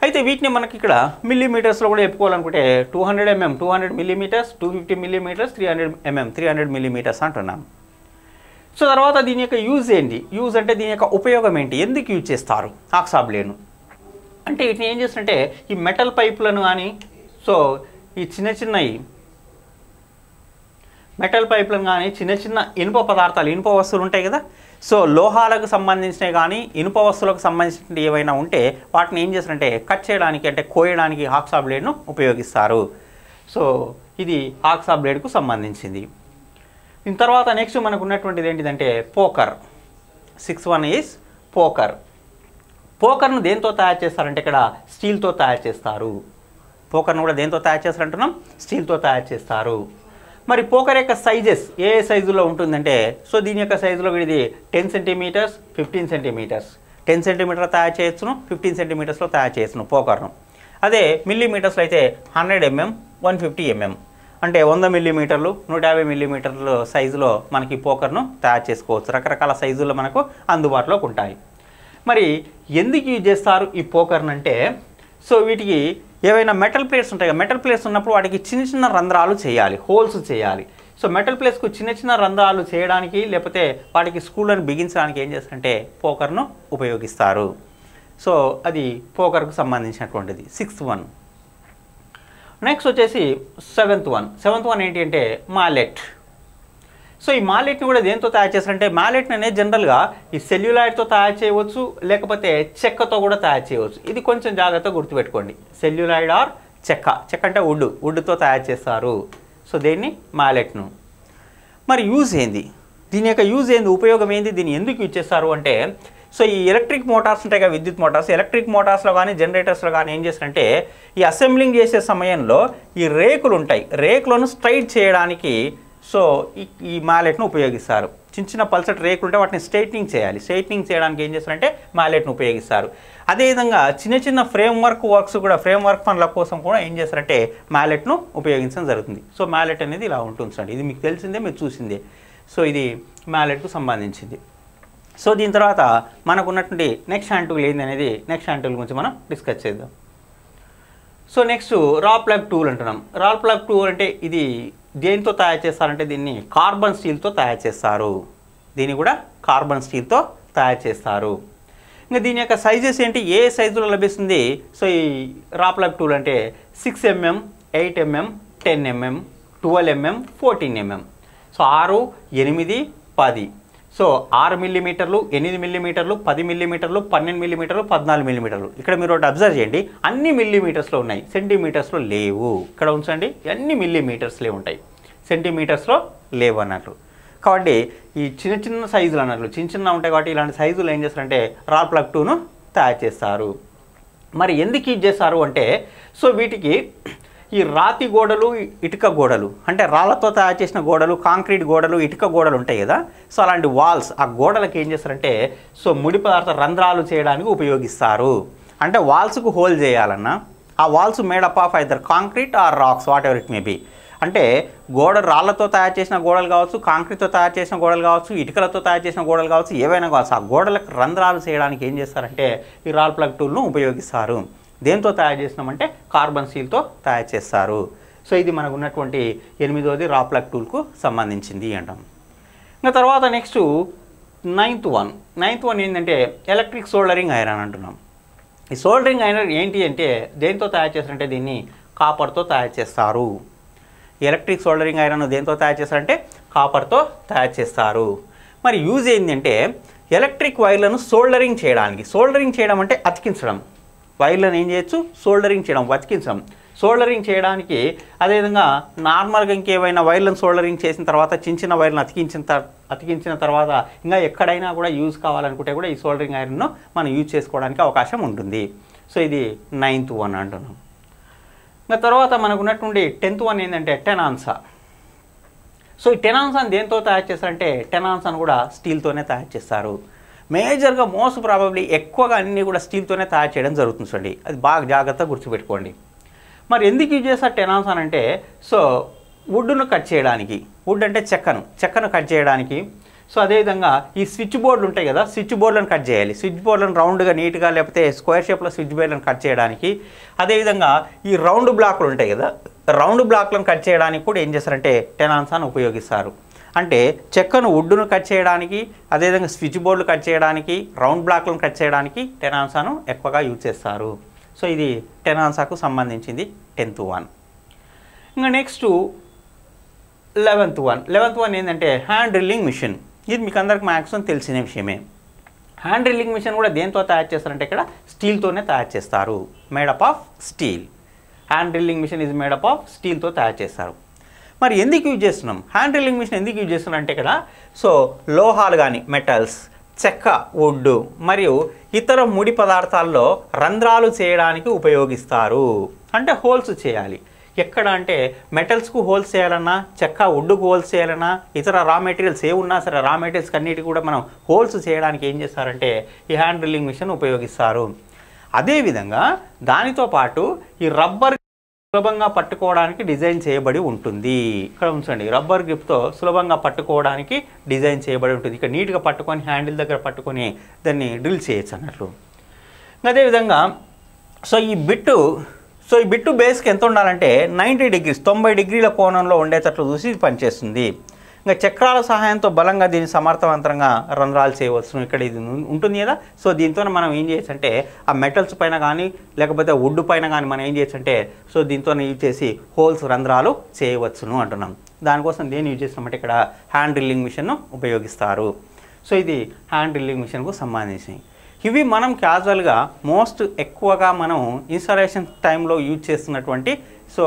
అయితే వీటిని మనకి ఇక్కడ మిల్లీమీటర్స్లో కూడా చెప్పుకోవాలనుకుంటే 200 mm 200 mm, 250 mm, 300 mm 300 mm అంటున్నాం. తర్వాత దీని యొక్క యూజ్ ఏంటి? యూజ్ అంటే దీని యొక్క ఉపయోగం ఏంటి? ఎందుకు యూజ్ చేస్తారు ఆక్సా బ్లేడ్ను అంటే వీటిని ఏం చేస్తారంటే ఈ మెటల్ పైపులను కానీ ఈ చిన్నవి మెటల్ పైపులను కానీ చిన్న ఇనుప పదార్థాలు, ఇనుప వస్తువులు ఉంటాయి కదా, లోహాలకు సంబంధించినవి కానీ ఇనుప వస్తువులకు సంబంధించిన ఏవైనా ఉంటే వాటిని ఏం చేస్తారంటే కట్ చేయడానికి అంటే కోయడానికి ఆక్సా బ్లేడ్ను ఉపయోగిస్తారు. ఇది ఆక్సా బ్లేడ్కు సంబంధించింది. దీని తర్వాత నెక్స్ట్ మనకు ఉన్నటువంటిది ఏంటిదంటే poker. 6th one is poker. పోకర్ను దేంతో తయారు చేస్తారంటే ఇక్కడ స్టీల్తో తయారు చేస్తారు. పోకర్ను కూడా దేంతో తయారు చేస్తారంటున్నాం? స్టీల్తో తయారు చేస్తారు. మరి పోకర్ యొక్క సైజెస్ ఏ సైజులో ఉంటుందంటే దీని యొక్క సైజులో ఇది 10 cm 15 cm 10 cm తయారు చేయొచ్చును, 15 cm తయారు చేయొచ్చును పోకర్ను. అదే మిల్లీమీటర్స్లో అయితే 100 mm 150 mm అంటే 100 mm 150 mm సైజులో మనకి పోకర్ను తయారు చేసుకోవచ్చు. రకరకాల సైజుల్లో మనకు అందుబాటులోకి ఉంటాయి. మరి ఎందుకు యూజ్ చేస్తారు ఈ పోకర్ను అంటే వీటికి ఏవైనా మెటల్ ప్లేట్స్ ఉంటాయి. మెటల్ ప్లేట్స్ ఉన్నప్పుడు వాటికి చిన్న రంధ్రాలు చేయాలి, హోల్స్ చేయాలి. మెటల్ ప్లేట్స్కు చిన్న రంధ్రాలు చేయడానికి లేకపోతే వాటికి స్క్రూలను బిగించడానికి ఏం చేస్తారంటే పోకర్ను ఉపయోగిస్తారు. అది పోకర్కు సంబంధించినటువంటిది 6th వన్. నెక్స్ట్ వచ్చేసి 7th వన్. 7th వన్ ఏంటి అంటే మాలెట్. ఈ మాలెట్ని కూడా దేంతో తయారు చేస్తారంటే మ్యాలెట్ని అనేది జనరల్గా ఈ సెల్యులాయిడ్తో తయారు చేయవచ్చు, లేకపోతే చెక్కతో కూడా తయారు చేయవచ్చు. ఇది కొంచెం జాగ్రత్తగా గుర్తుపెట్టుకోండి. సెల్యులాయిడ్ ఆర్ చెక్క అంటే వుడ్తో తయారు చేస్తారు. దేన్ని మ్యాలెట్ను. మరి యూజ్ ఏంది? దీని యొక్క యూజ్ ఏంది? ఉపయోగం ఏంది? దీన్ని ఎందుకు యూజ్ చేస్తారు అంటే ఈ ఎలక్ట్రిక్ మోటార్స్ ఉంటాయి కదా, విద్యుత్ మోటార్స్, ఎలక్ట్రిక్ మోటార్స్లో కానీ జనరేటర్స్లో కానీ ఏం చేస్తారంటే ఈ అసెంబ్లింగ్ చేసే సమయంలో ఈ రేకులు ఉంటాయి, రేకులను స్ట్రైట్ చేయడానికి ఈ మ్యాలెట్ను ఉపయోగిస్తారు. చిన్న పల్సటి రేకులు ఉంటే వాటిని స్ట్రైట్నింగ్ చేయాలి. స్ట్రైట్నింగ్ చేయడానికి ఏం చేస్తారంటే మ్యాలెట్ను ఉపయోగిస్తారు. అదేవిధంగా చిన్న ఫ్రేమ్వర్క్ పనుల కోసం కూడా ఏం చేస్తారంటే మ్యాలెట్ను ఉపయోగించడం జరుగుతుంది. మ్యాలెట్ అనేది ఇలా ఉంటుంది. ఇది మీకు తెలిసిందే, మీరు చూసిందే. ఇది మ్యాలెట్కు సంబంధించింది. దీని తర్వాత మనకు ఉన్నటువంటి నెక్స్ట్ హ్యాండ్ టూల్ ఏంది అనేది నెక్స్ట్ హ్యాండ్ టూల్ గురించి మనం డిస్కస్ చేద్దాం. నెక్స్ట్ రా ప్లగ్ టూల్ అంటున్నాం. రా ప్లగ్ టూల్ అంటే ఇది దేంతో తయారు చేస్తారంటే దీన్ని కార్బన్ స్టీల్తో తయారు చేస్తారు. దీన్ని కూడా కార్బన్ స్టీల్తో తయారు చేస్తారు. ఇంకా దీని యొక్క సైజెస్ ఏంటి? ఏ సైజులో లభిస్తుంది? ఈ రా ప్లగ్ టూల్ అంటే 6 mm 8 mm, 10 mm, 12 mm, 14 mm. So 6, 8, 10. So 6 మిల్లీమీటర్లు, 8 మిల్లీమీటర్లు, 10 మిల్లీమీటర్లు, 12 మిల్లీమీటర్లు, 14 మిల్లీమీటర్లు. ఇక్కడ మీరు ఒకటి అబ్జర్వ్ చేయండి, అన్ని మిల్లీమీటర్స్లో ఉన్నాయి, సెంటీమీటర్స్లో లేవు. ఇక్కడ ఉంచండి, అన్ని మిల్లీమీటర్స్లే ఉంటాయి, సెంటీమీటర్స్లో లేవు అన్నట్లు. కాబట్టి ఈ చిన్న చిన్న సైజులు అన్నట్లు చిన్న ఉంటాయి కాబట్టి ఇలాంటి సైజులు ఏం చేస్తారంటే రాల్ ప్లగ్ 2ను తయారు చేస్తారు. మరి ఎందుకు యూజ్ చేస్తారు అంటే, సో వీటికి ఈ రాతి గోడలు, ఇటుక గోడలు, అంటే రాళ్లతో తయారు చేసిన గోడలు, కాంక్రీట్ గోడలు, ఇటుక గోడలు ఉంటాయి కదా, సో అలాంటి వాల్స్, ఆ గోడలకు ఏం చేస్తారంటే సో ముడి పదార్థ రంధ్రాలు చేయడానికి ఉపయోగిస్తారు. అంటే వాల్స్కు హోల్ చేయాలన్నా ఆ walls made up of either concrete or rocks, whatever it may be. అంటే రాళ్లతో తయారు చేసిన గోడలు కావచ్చు, కాంక్రీట్తో తయారు చేసిన గోడలు కావచ్చు, ఇటుకలతో తయారు చేసిన గోడలు కావచ్చు, ఏవైనా కావచ్చు, ఆ గోడలకు రంధ్రాలు చేయడానికి ఏం చేస్తారంటే ఈ రాల్ ప్లగ్ టూల్ను ఉపయోగిస్తారు. దేంతో తయారు చేసినామంటే కార్బన్ స్టీల్తో తయారు చేస్తారు. సో ఇది మనకు ఉన్నటువంటి 8వది రాల్ ప్లగ్ టూల్కు సంబంధించింది అంటాం. ఇంకా తర్వాత నెక్స్ట్ నైన్త్ వన్ ఏంటంటే ఎలక్ట్రిక్ సోల్డరింగ్ ఐరన్ అంటున్నాం. ఈ సోల్డరింగ్ ఐరన్ ఏంటి అంటే దేంతో తయారు చేస్తారంటే దీన్ని కాపర్తో తయారు చేస్తారు. ఎలక్ట్రిక్ సోల్డరింగ్ ఐరన్ దేంతో తయారు చేస్తారంటే కాపర్తో తయారు చేస్తారు. మరి యూజ్ ఏంటంటే ఎలక్ట్రిక్ వైర్లను సోల్డరింగ్ చేయడానికి. సోల్డరింగ్ చేయడం అంటే అతికించడం, వైర్లను ఏం చేయొచ్చు, సోల్డరింగ్ చేయడం, అతికించడం. సోల్డరింగ్ చేయడానికి అదేవిధంగా నార్మల్గా ఇంకేమైనా వైర్లను సోల్డరింగ్ చేసిన తర్వాత చిన్న వైర్లను అతికించిన తర్వాత ఇంకా ఎక్కడైనా కూడా యూజ్ కావాలనుకుంటే కూడా ఈ సోల్డరింగ్ ఐరన్ను మనం యూజ్ చేసుకోవడానికి అవకాశం ఉంటుంది. సో ఇది 9th వన్ అంటున్నాం. ఇంకా తర్వాత మనకు ఉన్నటువంటి 10th వన్ ఏంటంటే టెనాన్సా. సో ఈ టెనాన్సాని దేంతో తయారు చేస్తారంటే టెనాన్సాను కూడా స్టీల్తోనే తయారు చేస్తారు. మేజర్గా మోస్ట్ ప్రాబబ్లీ ఎక్కువగా అన్నీ కూడా స్టీల్తోనే తయారు చేయడం జరుగుతుంది చూడండి, అది బాగా జాగ్రత్తగా గుర్తుపెట్టుకోండి. మరి ఎందుకు యూజ్ చేస్తారు టెనాన్సాన్ అంటే, సో వుడ్ను కట్ చేయడానికి, వుడ్ అంటే చెక్కను కట్ చేయడానికి. సో అదేవిధంగా ఈ స్విచ్ బోర్డులు ఉంటాయి కదా, స్విచ్ బోర్డులను కట్ చేయాలి, స్విచ్ బోర్డులను రౌండ్గా నీట్గా లేకపోతే స్క్వేర్ షేప్లో స్విచ్ బోర్డులను కట్ చేయడానికి. అదేవిధంగా ఈ రౌండ్ బ్లాక్లు ఉంటాయి కదా, రౌండ్ బ్లాక్లను కట్ చేయడానికి కూడా ఏం చేస్తారంటే టెనాన్సాన్ ఉపయోగిస్తారు. అంటే చెక్కను, వుడ్ను కట్ చేయడానికి, అదేవిధంగా స్విచ్ బోర్డులు కట్ చేయడానికి, రౌండ్ బ్లాక్లను కట్ చేయడానికి టెనాన్సాను ఎక్కువగా యూజ్ చేస్తారు. సో ఇది టెనాన్సాకు సంబంధించింది 10th వన్. ఇంకా నెక్స్ట్ 11th వన్ ఏంటంటే హ్యాండ్ డ్రిల్లింగ్ మిషన్. ఇది మీకు అందరికి మ్యాక్సిమం తెలిసిన విషయమే. హ్యాండ్ డ్రిల్లింగ్ మిషన్ కూడా దేంతో తయారు చేస్తారంటే ఇక్కడ స్టీల్తోనే తయారు చేస్తారు, made up of steel. Hand drilling machine is made up of స్టీల్తో తయారు చేస్తారు. మరి ఎందుకు యూజ్ చేస్తున్నాం హ్యాండ్ డ్రిల్లింగ్ మిషన్, ఎందుకు యూజ్ చేస్తున్నాం అంటే ఇక్కడ సో లోహాలు కానీ, మెటల్స్, చెక్క, వుడ్ మరియు ఇతర ముడి పదార్థాల్లో రంధ్రాలు చేయడానికి ఉపయోగిస్తారు. అంటే హోల్స్ చేయాలి. ఎక్కడ అంటే మెటల్స్కు హోల్స్ చేయాలన్నా, చెక్క, వుడ్కు హోల్స్ చేయాలన్నా, ఇతర రా మెటీరియల్స్ ఏ ఉన్నా సరే రా మెటీరియల్స్ అన్నిటికీ కూడా మనం హోల్స్ చేయడానికి ఏం చేస్తారంటే ఈ హ్యాండ్ డ్రిల్లింగ్ మిషన్ ఉపయోగిస్తారు. అదేవిధంగా దానితో పాటు ఈ రబ్బర్ సులభంగా పట్టుకోవడానికి డిజైన్ చేయబడి ఉంటుంది. ఇక్కడ ఉంచండి, రబ్బర్ గ్రిప్తో సులభంగా పట్టుకోవడానికి డిజైన్ చేయబడి ఉంటుంది. ఇక్కడ నీట్గా పట్టుకొని హ్యాండిల్ దగ్గర పట్టుకొని దాన్ని డ్రిల్ చేయొచ్చు అన్నట్లు. అదేవిధంగా సో ఈ బిట్టు బేస్కి ఎంత ఉండాలంటే 90 degrees 90 degrees కోణంలో ఉండేటట్లు చూసి ఇది పనిచేస్తుంది. ఇంకా చక్రాల సహాయంతో బలంగా దీన్ని సమర్థవంతంగా రంధ్రాలు చేయవచ్చు. ఇక్కడ ఇది ఉంటుంది కదా, సో దీంతో మనం ఏం చేయొచ్చు అంటే ఆ మెటల్స్ పైన కానీ లేకపోతే వుడ్ పైన కానీ మనం ఏం చేయొచ్చు అంటే సో దీంతో యూజ్ చేసి హోల్స్, రంధ్రాలు చేయవచ్చును అంటున్నాం. దానికోసం దేన్ని యూజ్ చేస్తామంటే ఇక్కడ హ్యాండ్ డ్రిల్లింగ్ మిషన్ను ఉపయోగిస్తారు. సో ఇది హ్యాండ్ డ్రిల్లింగ్ మిషన్కు సంబంధించినవి. ఇవి మనం క్యాజువల్గా మోస్ట్ ఎక్కువగా మనం ఇన్స్టాలేషన్ టైంలో యూజ్ చేస్తున్నటువంటి సో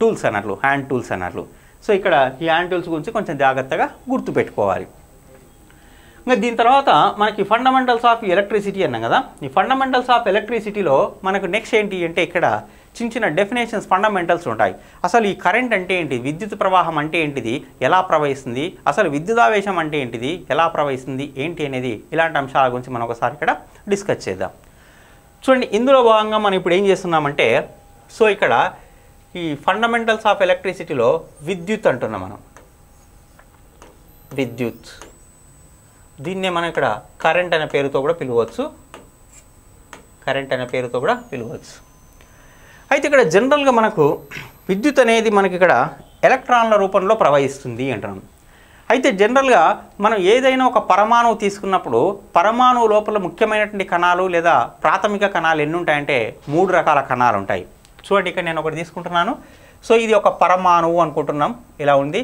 టూల్స్ అన్నట్లు, హ్యాండ్ టూల్స్ అన్నట్లు. సో ఇక్కడ ఈ హ్యాండ్ టూల్స్ గురించి కొంచెం జాగ్రత్తగా గుర్తుపెట్టుకోవాలి. ఇంకా దీని తర్వాత మనకి ఫండమెంటల్స్ ఆఫ్ ఎలక్ట్రిసిటీ అన్నాం కదా, ఈ ఫండమెంటల్స్ ఆఫ్ ఎలక్ట్రిసిటీలో మనకు నెక్స్ట్ ఏంటి అంటే ఇక్కడ చిన్న డెఫినేషన్స్, ఫండమెంటల్స్ ఉంటాయి. అసలు ఈ కరెంట్ అంటే ఏంటి, విద్యుత్ ప్రవాహం అంటే ఏంటిది, ఎలా ప్రవహిస్తుంది, అసలు విద్యుదావేశం అంటే ఏంటిది, ఎలా ప్రవహిస్తుంది ఏంటి అనేది, ఇలాంటి అంశాల గురించి మనం ఒకసారి ఇక్కడ డిస్కస్ చేద్దాం. చూడండి, ఇందులో భాగంగా మనం ఇప్పుడు ఏం చేస్తున్నామంటే సో ఇక్కడ ఈ ఫండమెంటల్స్ ఆఫ్ ఎలక్ట్రిసిటీలో విద్యుత్ అంటున్నాం మనం. విద్యుత్, దీన్నే మనం ఇక్కడ కరెంట్ అనే పేరుతో కూడా పిలవచ్చు, అయితే ఇక్కడ జనరల్గా మనకు విద్యుత్ అనేది మనకి ఇక్కడ ఎలక్ట్రాన్ల రూపంలో ప్రవహిస్తుంది అంటున్నాం. అయితే జనరల్గా మనం ఏదైనా ఒక పరమాణువు తీసుకున్నప్పుడు పరమాణువు లోపల ముఖ్యమైనటువంటి కణాలు లేదా ప్రాథమిక కణాలు ఎన్ని ఉంటాయంటే 3 రకాల కణాలు ఉంటాయి. చూడండి ఇక్కడ నేను ఒకటి తీసుకుంటున్నాను. సో ఇది ఒక పరమాణువు అనుకుంటున్నాం. ఇలా ఉంది.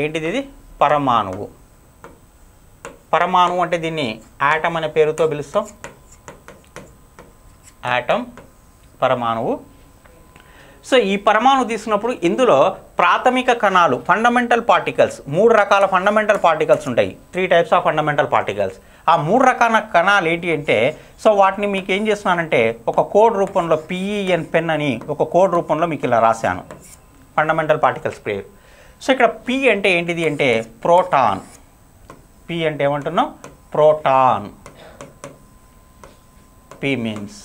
ఏంటిది? ఇది పరమాణువు. పరమాణువు అంటే దీన్ని ఆటమ్ అనే పేరుతో పిలుస్తాం. ఆటమ్, పరమాణువు. సో ఈ పరమాణువు తీసుకున్నప్పుడు ఇందులో ప్రాథమిక కణాలు, ఫండమెంటల్ పార్టికల్స్, 3 రకాల ఫండమెంటల్ పార్టికల్స్ ఉంటాయి. 3 టైప్స్ ఆఫ్ ఫండమెంటల్ పార్టికల్స్. ఆ 3 రకాల కణాలు ఏంటి అంటే, సో వాటిని మీకు ఏం చేస్తున్నానంటే ఒక కోడ్ రూపంలో పిఈఎన్ పెన్ అని ఒక కోడ్ రూపంలో మీకు ఇలా రాశాను, ఫండమెంటల్ పార్టికల్స్ పేరు. సో ఇక్కడ పి అంటే ఏంటిది అంటే ప్రోటాన్. పి అంటే ఏమంటున్నాం? ప్రోటాన్. పి మీన్స్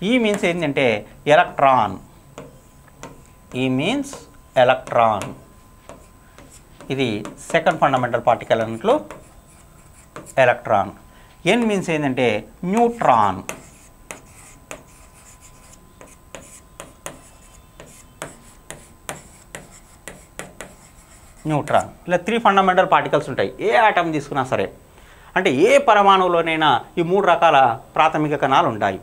ఈ మీన్స్ ఏంటంటే ఎలక్ట్రాన్. ఈ మీన్స్ ఎలక్ట్రాన్. ఇది సెకండ్ ఫండమెంటల్ పార్టికల్ అన్నట్లు ఎలక్ట్రాన్. ఎన్ మీన్స్ ఏంటంటే న్యూట్రాన్. న్యూట్రాన్. ఇలా 3 ఫండమెంటల్ పార్టికల్స్ ఉంటాయి ఏ ఆటమ్ తీసుకున్నా సరే. అంటే ఏ పరమాణువులోనైనా ఈ 3 రకాల ప్రాథమిక కణాలు ఉంటాయి.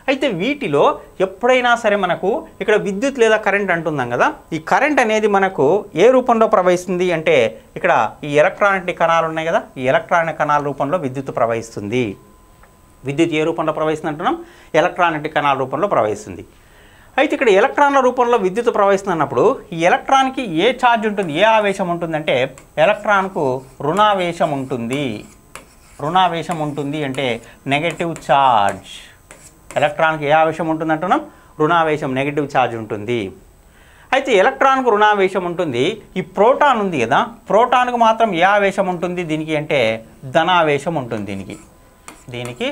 అయితే వీటిలో ఎప్పుడైనా సరే మనకు ఇక్కడ విద్యుత్ లేదా కరెంట్ అంటున్నాం కదా, ఈ కరెంట్ అనేది మనకు ఏ రూపంలో ప్రవహిస్తుంది అంటే ఇక్కడ ఈ ఎలక్ట్రానిక్ కణాలు ఉన్నాయి కదా, ఈ ఎలక్ట్రానిక్ కణాల రూపంలో విద్యుత్ ప్రవహిస్తుంది. విద్యుత్ ఏ రూపంలో ప్రవహిస్తుంది అంటున్నాం? ఎలక్ట్రానిక్ కణాల రూపంలో ప్రవహిస్తుంది. అయితే ఇక్కడ ఎలక్ట్రాన్ల రూపంలో విద్యుత్ ప్రవహిస్తుంది అన్నప్పుడు ఈ ఎలక్ట్రాన్కి ఏ ఛార్జ్ ఉంటుంది, ఏ ఆవేశం ఉంటుందంటే ఎలక్ట్రాన్కు రుణావేశం ఉంటుంది. రుణావేశం ఉంటుంది అంటే నెగటివ్ ఛార్జ్. ఎలక్ట్రాన్కి ఏ ఆవేశం ఉంటుంది అంటున్నాం? రుణావేశం, నెగిటివ్ ఛార్జ్ ఉంటుంది. అయితే ఎలక్ట్రాన్కు రుణావేశం ఉంటుంది. ఈ ప్రోటాన్ ఉంది కదా, ప్రోటాన్కు మాత్రం ఏ ఆవేశం ఉంటుంది దీనికి అంటే ధనావేశం ఉంటుంది. దీనికి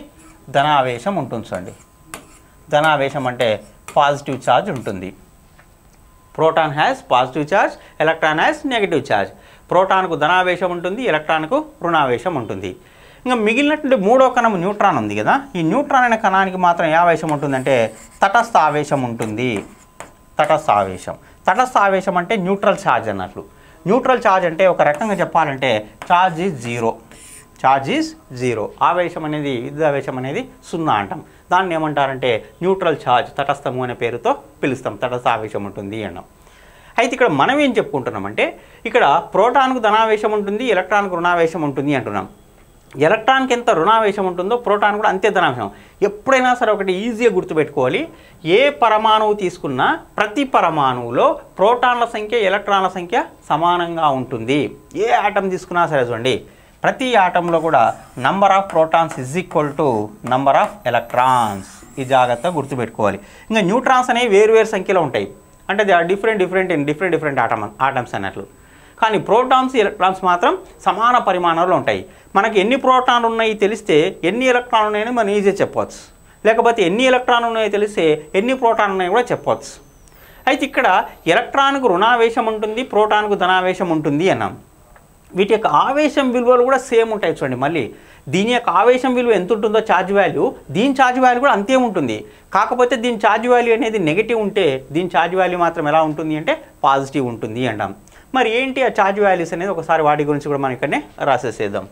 ధనావేశం ఉంటుంది. చూడండి, ధనావేశం అంటే పాజిటివ్ ఛార్జ్ ఉంటుంది. Proton has positive charge, electron has negative charge. ప్రోటాన్కు ధనావేశం ఉంటుంది, ఎలక్ట్రాన్కు రుణావేశం ఉంటుంది. ఇంకా మిగిలినటువంటి 3వ కణం న్యూట్రాన్ ఉంది కదా, ఈ న్యూట్రాన్ అనే కణానికి మాత్రం ఏ ఆవేశం ఉంటుందంటే తటస్థ ఆవేశం ఉంటుంది. తటస్థ ఆవేశం. తటస్థ ఆవేశం అంటే న్యూట్రల్ ఛార్జ్ అన్నట్లు. న్యూట్రల్ ఛార్జ్ అంటే ఒక రకంగా చెప్పాలంటే charge is zero. Charge is zero. ఆవేశం అనేది, విద్యుత్ ఆవేశం అనేది 0 అంటాం. దాన్ని ఏమంటారంటే న్యూట్రల్ ఛార్జ్, తటస్థము అనే పేరుతో పిలుస్తాం. తటస్థ ఆవేశం ఉంటుంది అన్నాం. అయితే ఇక్కడ మనం ఏం చెప్పుకుంటున్నామంటే ఇక్కడ ప్రోటాన్కు ధనావేశం ఉంటుంది, ఎలక్ట్రాన్కు రుణావేశం ఉంటుంది అంటున్నాం. ఎలక్ట్రాన్కి ఎంత రుణావేశం ఉంటుందో ప్రోటాన్ కూడా అంతే ధనావేశం. ఎప్పుడైనా సరే ఒకటి ఈజీగా గుర్తుపెట్టుకోవాలి, ఏ పరమాణువు తీసుకున్నా ప్రతి పరమాణువులో ప్రోటాన్ల సంఖ్య, ఎలక్ట్రాన్ల సంఖ్య సమానంగా ఉంటుంది. ఏ ఆటం తీసుకున్నా సరే చూడండి, ప్రతి ఆటంలో కూడా number of protons is equal to number of electrons. ఈ జాగ్రత్తగా గుర్తుపెట్టుకోవాలి. ఇంకా న్యూట్రాన్స్ అనేవి వేరు సంఖ్యలో ఉంటాయి. అంటే they are different in different atoms అన్నట్లు. కానీ ప్రోటాన్స్, ఎలక్ట్రాన్స్ మాత్రం సమాన పరిమాణంలో ఉంటాయి. మనకి ఎన్ని ప్రోటాన్లు ఉన్నాయి తెలిస్తే ఎన్ని ఎలక్ట్రాన్లు ఉన్నాయని మనం ఈజీగా చెప్పవచ్చు. లేకపోతే ఎన్ని ఎలక్ట్రాన్లు ఉన్నాయో తెలిస్తే ఎన్ని ప్రోటాన్లు ఉన్నాయో కూడా చెప్పవచ్చు. అయితే ఇక్కడ ఎలక్ట్రాన్కు రుణావేశం ఉంటుంది, ప్రోటాన్కు ధనావేశం ఉంటుంది అన్నాం. వీటి యొక్క ఆవేశం విలువలు కూడా సేమ్ ఉంటాయి. చూడండి, మళ్ళీ దీని యొక్క ఆవేశం విలువ ఎంత ఉంటుందో ఛార్జ్ వాల్యూ, దీని ఛార్జ్ వాల్యూ కూడా అంతే ఉంటుంది. కాకపోతే దీని ఛార్జ్ వాల్యూ అనేది నెగిటివ్ ఉంటే దీని ఛార్జ్ వాల్యూ మాత్రం ఎలా ఉంటుంది అంటే పాజిటివ్ ఉంటుంది అంటాం. మరి ఏంటి ఆ ఛార్జ్ వాల్యూస్ అనేది ఒకసారి వాటి గురించి కూడా మనం ఇక్కడనే రాసేసేద్దాం.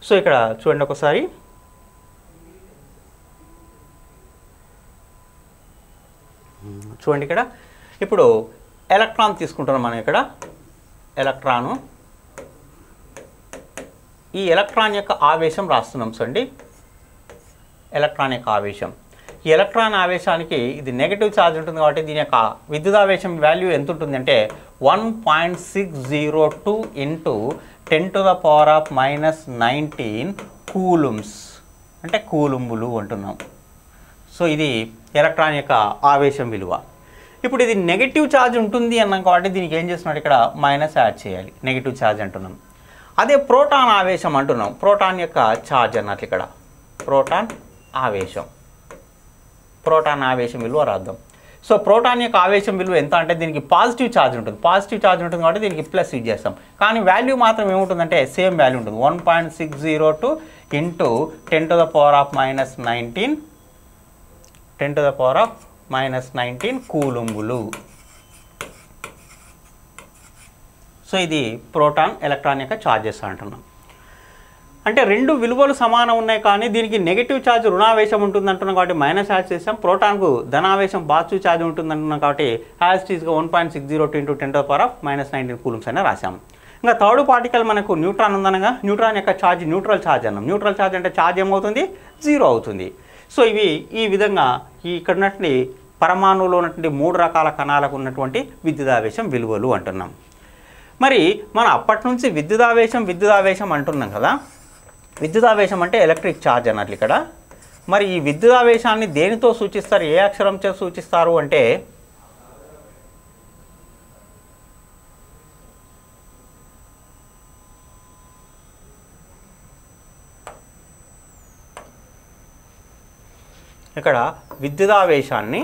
సో ఇక్కడ చూడండి ఒకసారి, చూడండి ఇక్కడ ఇప్పుడు ఎలక్ట్రాన్ తీసుకుంటున్నాం మనం. ఇక్కడ ఎలక్ట్రాను, ఈ ఎలక్ట్రాన్ యొక్క ఆవేశం రాస్తున్నాం. చూడండి, ఎలక్ట్రాన్ యొక్క ఆవేశం. ఈ ఎలక్ట్రాన్ ఆవేశానికి ఇది నెగటివ్ ఛార్జ్ ఉంటుంది కాబట్టి దీని యొక్క విద్యుదావేశం వాల్యూ ఎంత ఉంటుంది అంటే 1.602 ఇంటూ 10⁻⁻19 కూలుమ్స్, అంటే కూలుంబులు అంటున్నాం. సో ఇది ఎలక్ట్రాన్ యొక్క ఆవేశం విలువ. ఇప్పుడు ఇది నెగిటివ్ ఛార్జ్ ఉంటుంది అన్నాం కాబట్టి దీనికి ఏం చేస్తున్నాడు, ఇక్కడ మైనస్ యాడ్ చేయాలి, నెగిటివ్ ఛార్జ్ అంటున్నాం. అదే ప్రోటాన్ ఆవేశం అంటున్నాం, ప్రోటాన్ యొక్క ఛార్జ్ అన్నట్లు. ఇక్కడ ప్రోటాన్ ఆవేశం, ప్రోటాన్ ఆవేశం విలువ రాద్దాం. సో ప్రోటాన్ యొక్క ఆవేశం విలువ ఎంత అంటే దీనికి పాజిటివ్ ఛార్జ్ ఉంటుంది, పాజిటివ్ ఛార్జ్ ఉంటుంది కాబట్టి దీనికి ప్లస్ యూజ్ చేస్తాం. కానీ వాల్యూ మాత్రం ఏముంటుందంటే సేమ్ వాల్యూ ఉంటుంది, 1.602 ఇంటూ 10⁻⁻19 10⁻⁻19 కూలుంబులు. సో ఇది ప్రోటాన్ ఎలక్ట్రాన్ యొక్క ఛార్జెస్ అంటున్నాం. అంటే రెండు విలువలు సమానం ఉన్నాయి కానీ దీనికి నెగిటివ్ ఛార్జ్ రుణావేశం ఉంటుంది అంటున్నాం కాబట్టి మైనస్ ఛార్జ్ చేసాం. ప్రోటాన్కు ధనావేశం పాజిటివ్ ఛార్జ్ ఉంటుంది అంటున్నాం కాబట్టి యాజ్ ఇట్ ఈస్గా 1.602 × 10⁻⁻19 కూలంబ్స్ అని రాసాం. ఇంకా థర్డ్ పార్టికల్ మనకు న్యూట్రాన్ ఉందనగా న్యూట్రాన్ యొక్క ఛార్జ్ న్యూట్రల్ ఛార్జ్ అన్నాం. న్యూట్రల్ ఛార్జ్ అంటే ఛార్జ్ ఏమవుతుంది? 0 అవుతుంది. సో ఇవి ఈ విధంగా ఇక్కడ ఉన్నటువంటి పరమాణువులో ఉన్నటువంటి 3 రకాల కణాలకు ఉన్నటువంటి విద్యుదావేశం విలువలు అంటున్నాం. మరి మనం అప్పటి నుంచి విద్యుదావేశం అంటున్నాం కదా. విద్యుదావేశం అంటే ఎలక్ట్రిక్ ఛార్జ్ అన్నట్లు ఇక్కడ. మరి ఈ విద్యుదావేశాన్ని దేనితో సూచిస్తారు? ఏ అక్షరంతో సూచిస్తారు అంటే ఇక్కడ విద్యుదావేశాన్ని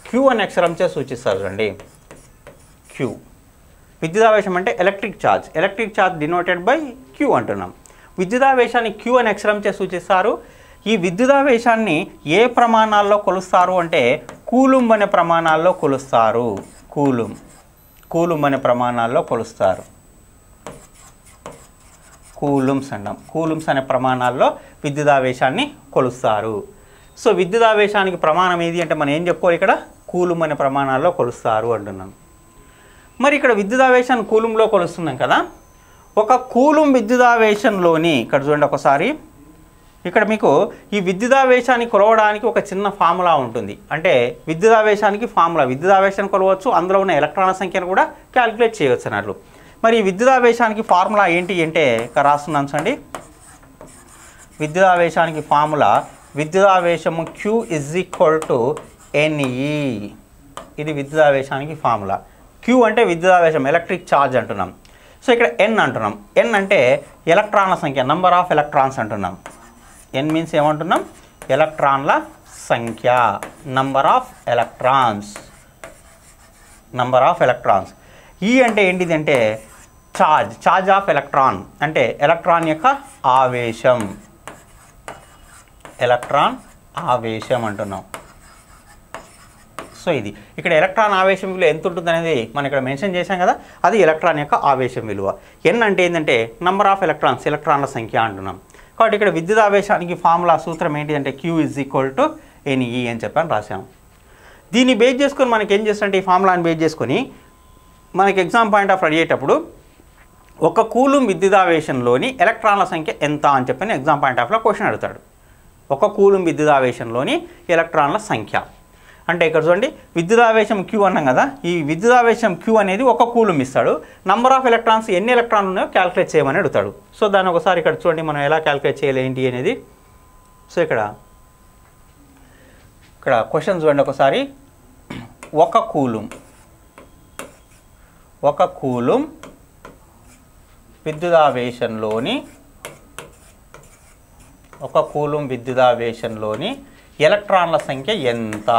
క్యూ అనే అక్షరంతో సూచిస్తారు. చూడండి, క్యూ. విద్యుదావేశం అంటే electric charge denoted by Q అంటున్నాం. విద్యుదావేశాన్ని క్యూ అనే అక్షరంతో సూచిస్తారు. ఈ విద్యుదావేశాన్ని ఏ ప్రమాణాల్లో కొలుస్తారు అంటే కూలుంబ్ అనే ప్రమాణాల్లో కొలుస్తారు. కూలుంబ్ అనే ప్రమాణాల్లో కొలుస్తారు. కూలుంబ్స్ అంటాం. కూలుంబ్స్ అనే ప్రమాణాల్లో విద్యుదావేశాన్ని కొలుస్తారు. సో విద్యుదావేశానికి ప్రమాణం ఏది అంటే మనం ఏం చెప్పుకోవాలి? ఇక్కడ కూలుంబ్ అనే ప్రమాణాల్లో కొలుస్తారు అంటున్నాం. మరి ఇక్కడ విద్యుదావేశాన్ని కూలుంబ్లో కొలుస్తున్నాం కదా. ఒక కూలుంబ్ విద్యుదావేశంలోని ఇక్కడ చూడండి ఒకసారి, ఇక్కడ మీకు ఈ విద్యుదావేశాన్ని కొలవడానికి ఒక చిన్న ఫార్ములా ఉంటుంది. అంటే విద్యుదావేశానికి ఫార్ములా, విద్యుదావేశాన్ని కొలవచ్చు, అందులో ఉన్న ఎలక్ట్రాన్ల సంఖ్యను కూడా క్యాలిక్యులేట్ చేయవచ్చు అన్నట్లు. మరి ఈ విద్యుదావేశానికి ఫార్ములా ఏంటి అంటే ఇక్కడ రాస్తున్నాను చూడండి. విద్యుదావేశానికి ఫార్ములా విద్యుదావేశము Q = NE. ఇది విద్యుదావేశానికి ఫార్ములా. Q అంటే విద్యుదావేశం, ఎలక్ట్రిక్ ఛార్జ్ అంటున్నాం. సో ఇక్కడ N అంటున్నాం. N అంటే ఎలక్ట్రాన్ల సంఖ్య, నంబర్ ఆఫ్ ఎలక్ట్రాన్స్ అంటున్నాం. N మీన్స్ ఏమంటున్నాం? ఎలక్ట్రాన్ల సంఖ్య, నంబర్ ఆఫ్ ఎలక్ట్రాన్స్. E అంటే ఏంటిది అంటే ఛార్జ్ ఆఫ్ ఎలక్ట్రాన్, అంటే ఎలక్ట్రాన్ యొక్క ఆవేశం, అంటున్నాం. సో ఇది ఇక్కడ ఎలక్ట్రాన్ ఆవేశం విలువ ఎంత ఉంటుంది అనేది మనం ఇక్కడ మెన్షన్ చేశాం కదా, అది ఎలక్ట్రాన్ యొక్క ఆవేశం విలువ. N అంటే ఏంటంటే నంబర్ ఆఫ్ ఎలక్ట్రాన్స్, ఎలక్ట్రాన్ల సంఖ్య అంటున్నాం. కాబట్టి ఇక్కడ విద్యుదావేశానికి ఫార్ములా సూత్రం ఏంటి అంటే Q = NE అని చెప్పని రాసాం. దీన్ని బేస్ చేసుకొని మనకి ఏం చేస్తుంటే ఈ ఫార్ములాని బేస్ చేసుకొని మనకి ఎగ్జామ్ పాయింట్ ఆఫ్ అడిగేటప్పుడు ఒక కూలుంబ్ విద్యుదావేశంలోని ఎలక్ట్రాన్ల సంఖ్య ఎంత అని చెప్పని ఎగ్జామ్ పాయింట్ ఆఫ్లో క్వశ్చన్ అడుగుతాడు. ఒక కూలుంబ్ విద్యుదావేశంలోని ఎలక్ట్రాన్ల సంఖ్య అంటే ఇక్కడ చూడండి, విద్యుదావేశం Q అన్నాం కదా. ఈ విద్యుదావేశం Q అనేది ఒక కూలుంబ్ ఇస్తాడు. నంబర్ ఆఫ్ ఎలక్ట్రాన్స్ ఎన్ని ఎలక్ట్రాన్లు ఉన్నాయో క్యాలిక్యులేట్ చేయమని అడుగుతాడు. సో దాన్ని ఒకసారి ఇక్కడ చూడండి మనం ఎలా క్యాలిక్యులేట్ చేయాలి ఏంటి అనేది. సో ఇక్కడ క్వశ్చన్ చూడండి ఒకసారి. ఒక కూలుంబ్ విద్యుదావేశంలోని ఎలక్ట్రాన్ల సంఖ్య ఎంత?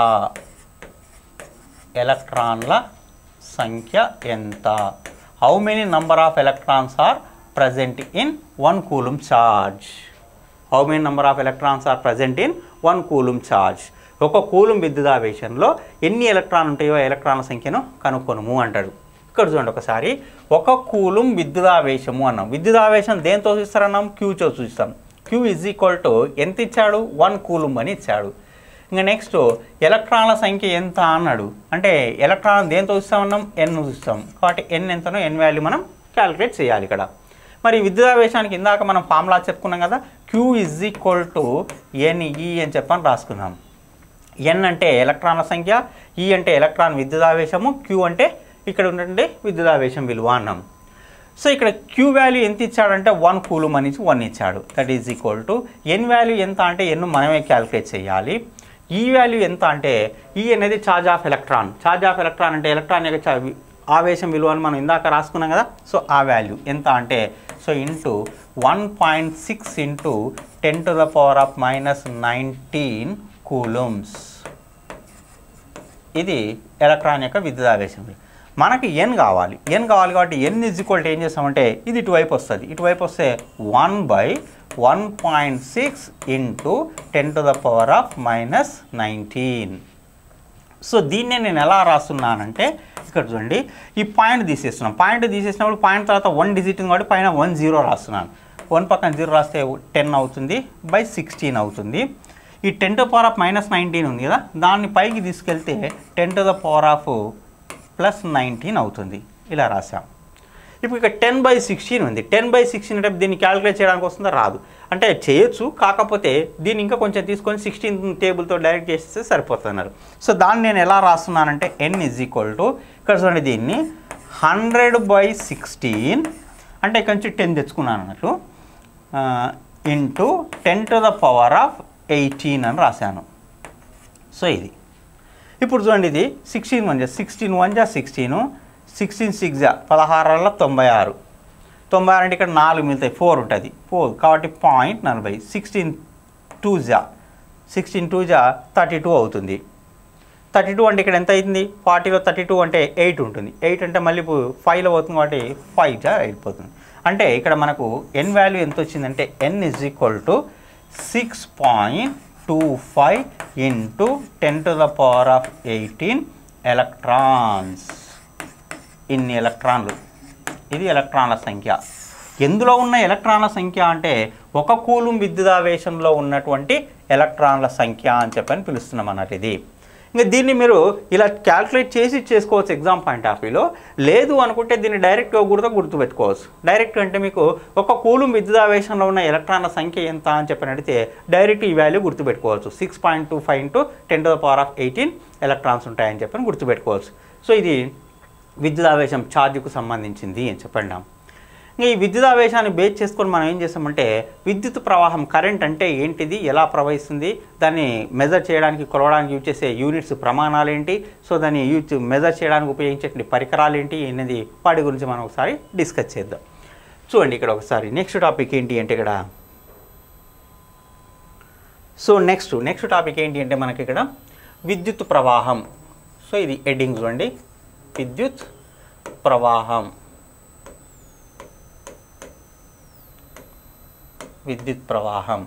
How many number of electrons are present in 1 coulomb charge? ఒక కూలుంబ్ విద్యుదావేశంలో ఎన్ని ఎలక్ట్రాన్లు ఉంటాయో ఎలక్ట్రాన్ల సంఖ్యను కనుక్కొనుము అంటాడు. ఇక్కడ చూడండి ఒకసారి, ఒక కూలుంబ్ విద్యుదావేశము అన్నాం. విద్యుదావేశం దేంతో సూచిస్తారన్నాం? Qతో సూచిస్తాం. Q = ఎంత ఇచ్చాడు? 1 కూలుంబ్ అని ఇచ్చాడు. ఇంకా నెక్స్ట్ ఎలక్ట్రాన్ల సంఖ్య ఎంత అన్నాడు. అంటే ఎలక్ట్రాన్ దేంతో చూస్తామన్నాం? N చూస్తాం. కాబట్టి N ఎంతనో N వాల్యూ మనం క్యాలిక్యులేట్ చేయాలి ఇక్కడ. మరి విద్యుదావేశానికి ఇందాక మనం ఫార్ములా చెప్పుకున్నాం కదా, Q = NE అని చెప్పని రాసుకున్నాం. N అంటే ఎలక్ట్రాన్ల సంఖ్య, E అంటే ఎలక్ట్రాన్ విద్యుదావేశము, Q అంటే ఇక్కడ ఉన్నటువంటి విద్యుదావేశం విలువ అన్నాం. సో ఇక్కడ Q వాల్యూ ఎంత ఇచ్చాడంటే 1 కూలుంబ్ అని 1 ఇచ్చాడు. That is equal to N value ఎంత అంటే N మనమే క్యాలిక్యులేట్ చేయాలి. E వాల్యూ ఎంత అంటే E అనేది ఛార్జ్ ఆఫ్ ఎలక్ట్రాన్ అంటే ఎలక్ట్రాన్ యొక్క ఆవేశం విలువ అని మనం ఇందాక రాసుకున్నాం కదా. సో ఆ వాల్యూ ఎంత అంటే సో ఇంటూ 1.6 × 10⁻⁻19 కూలుంబ్స్. ఇది ఎలక్ట్రాన్ యొక్క విద్యుదావేశం. మనకి N కావాలి కాబట్టి N = ఏం చేస్తామంటే ఇది ఇటువైపు వస్తుంది. ఇటువైపు వస్తే 1/1.6 × 10⁻⁻19. సో దీన్నే నేను ఎలా రాస్తున్నానంటే ఇక్కడ చూడండి ఈ పాయింట్ తీసేస్తున్నాం. పాయింట్ తీసేసినప్పుడు పాయింట్ తర్వాత 1 డిజిట్ ఉంది కాబట్టి పైన 1 0 రాస్తున్నాను. 1 పక్కన 0 రాస్తే 10 అవుతుంది బై 16 అవుతుంది. ఈ 10 to the power of -19 ఉంది కదా, దాన్ని పైకి తీసుకెళ్తే 10 to the power of +19 అవుతుంది. ఇలా రాసాం. ఇప్పుడు ఇక్కడ 10/16 ఉంది. 10/16 అంటే దీన్ని క్యాలిక్యులేట్ చేయడానికి వస్తుందా? రాదు. అంటే చేయొచ్చు, కాకపోతే దీన్ని ఇంకా కొంచెం తీసుకొని 16 టేబుల్తో డైరెక్ట్ చేస్తే సరిపోతుంది అన్నారు. సో దాన్ని నేను ఎలా రాస్తున్నానంటే n ఇక్కడ చూడండి దీన్ని 100/16 అంటే ఇక్కడ నుంచి 10 తెచ్చుకున్నాను అన్నట్లు into 10 to the power of 18 అని రాశాను. సో ఇది ఇప్పుడు చూడండి ఇది 16 1 16 1 16 16 6 16 96 96 అంటే ఇక్కడ 4 మిగులుతాయి, 4 ఉంటుంది 4 కాబట్టి 0.40 16 2 16 2 32 అవుతుంది. 32 అంటే ఇక్కడ ఎంత అవుతుంది? 40లో 32 అంటే 8 ఉంటుంది. 8 అంటే మళ్ళీ 5లో అవుతుంది కాబట్టి 5 అయిపోతుంది. అంటే ఇక్కడ మనకు n వాల్యూ ఎంత వచ్చిందంటే n = 6.25 into 10 to the power of 18 electrons. ఇన్ని ఎలక్ట్రాన్లు, ఇది ఎలక్ట్రాన్ల సంఖ్య. ఎందులో ఉన్న ఎలక్ట్రాన్ల సంఖ్య అంటే 1 కూలుంబ్ విద్యుదావేశంలో ఉన్నటువంటి ఎలక్ట్రాన్ల సంఖ్య అని చెప్పని పిలుస్తున్నాం అన్నట్టు. ఇది ఇంకా దీన్ని మీరు ఇలా క్యాల్కులేట్ చేసి చేసుకోవచ్చు ఎగ్జామ్ పాయింట్ ఆఫ్ వ్యూలో. లేదు అనుకుంటే దీన్ని డైరెక్ట్గా గుర్తుపెట్టుకోవచ్చు. డైరెక్ట్ అంటే మీకు 1 కూలుంబ్ విద్యుదావేశంలో ఉన్న ఎలక్ట్రాన్ల సంఖ్య ఎంత అని చెప్పని అడిగితే డైరెక్ట్ ఈ వాల్యూ గుర్తుపెట్టుకోవచ్చు. 6.25 into 10 to the power of 18 electrons ఉంటాయని చెప్పని గుర్తుపెట్టుకోవచ్చు. సో ఇది విద్యుదావేశం ఛార్జ్కు సంబంధించింది అని చెప్పండి. ఇంకా ఈ విద్యుదావేశాన్ని బేస్ చేసుకొని మనం ఏం చేస్తామంటే విద్యుత్ ప్రవాహం కరెంట్ అంటే ఏంటిది, ఎలా ప్రవహిస్తుంది, దాన్ని మెజర్ చేయడానికి కొలవడానికి యూజ్ చేసే యూనిట్స్ ప్రమాణాలు ఏంటి, సో దాన్ని మెజర్ చేయడానికి ఉపయోగించే పరికరాలు ఏంటి అనేది వాటి గురించి మనం ఒకసారి డిస్కస్ చేద్దాం. చూడండి ఇక్కడ ఒకసారి నెక్స్ట్ టాపిక్ ఏంటి అంటే ఇక్కడ నెక్స్ట్ టాపిక్ ఏంటి అంటే మనకి ఇక్కడ విద్యుత్ ప్రవాహం. సో ఇది హెడ్డింగ్ చూడండి, విద్యుత్ ప్రవాహం. విద్యుత్ ప్రవాహం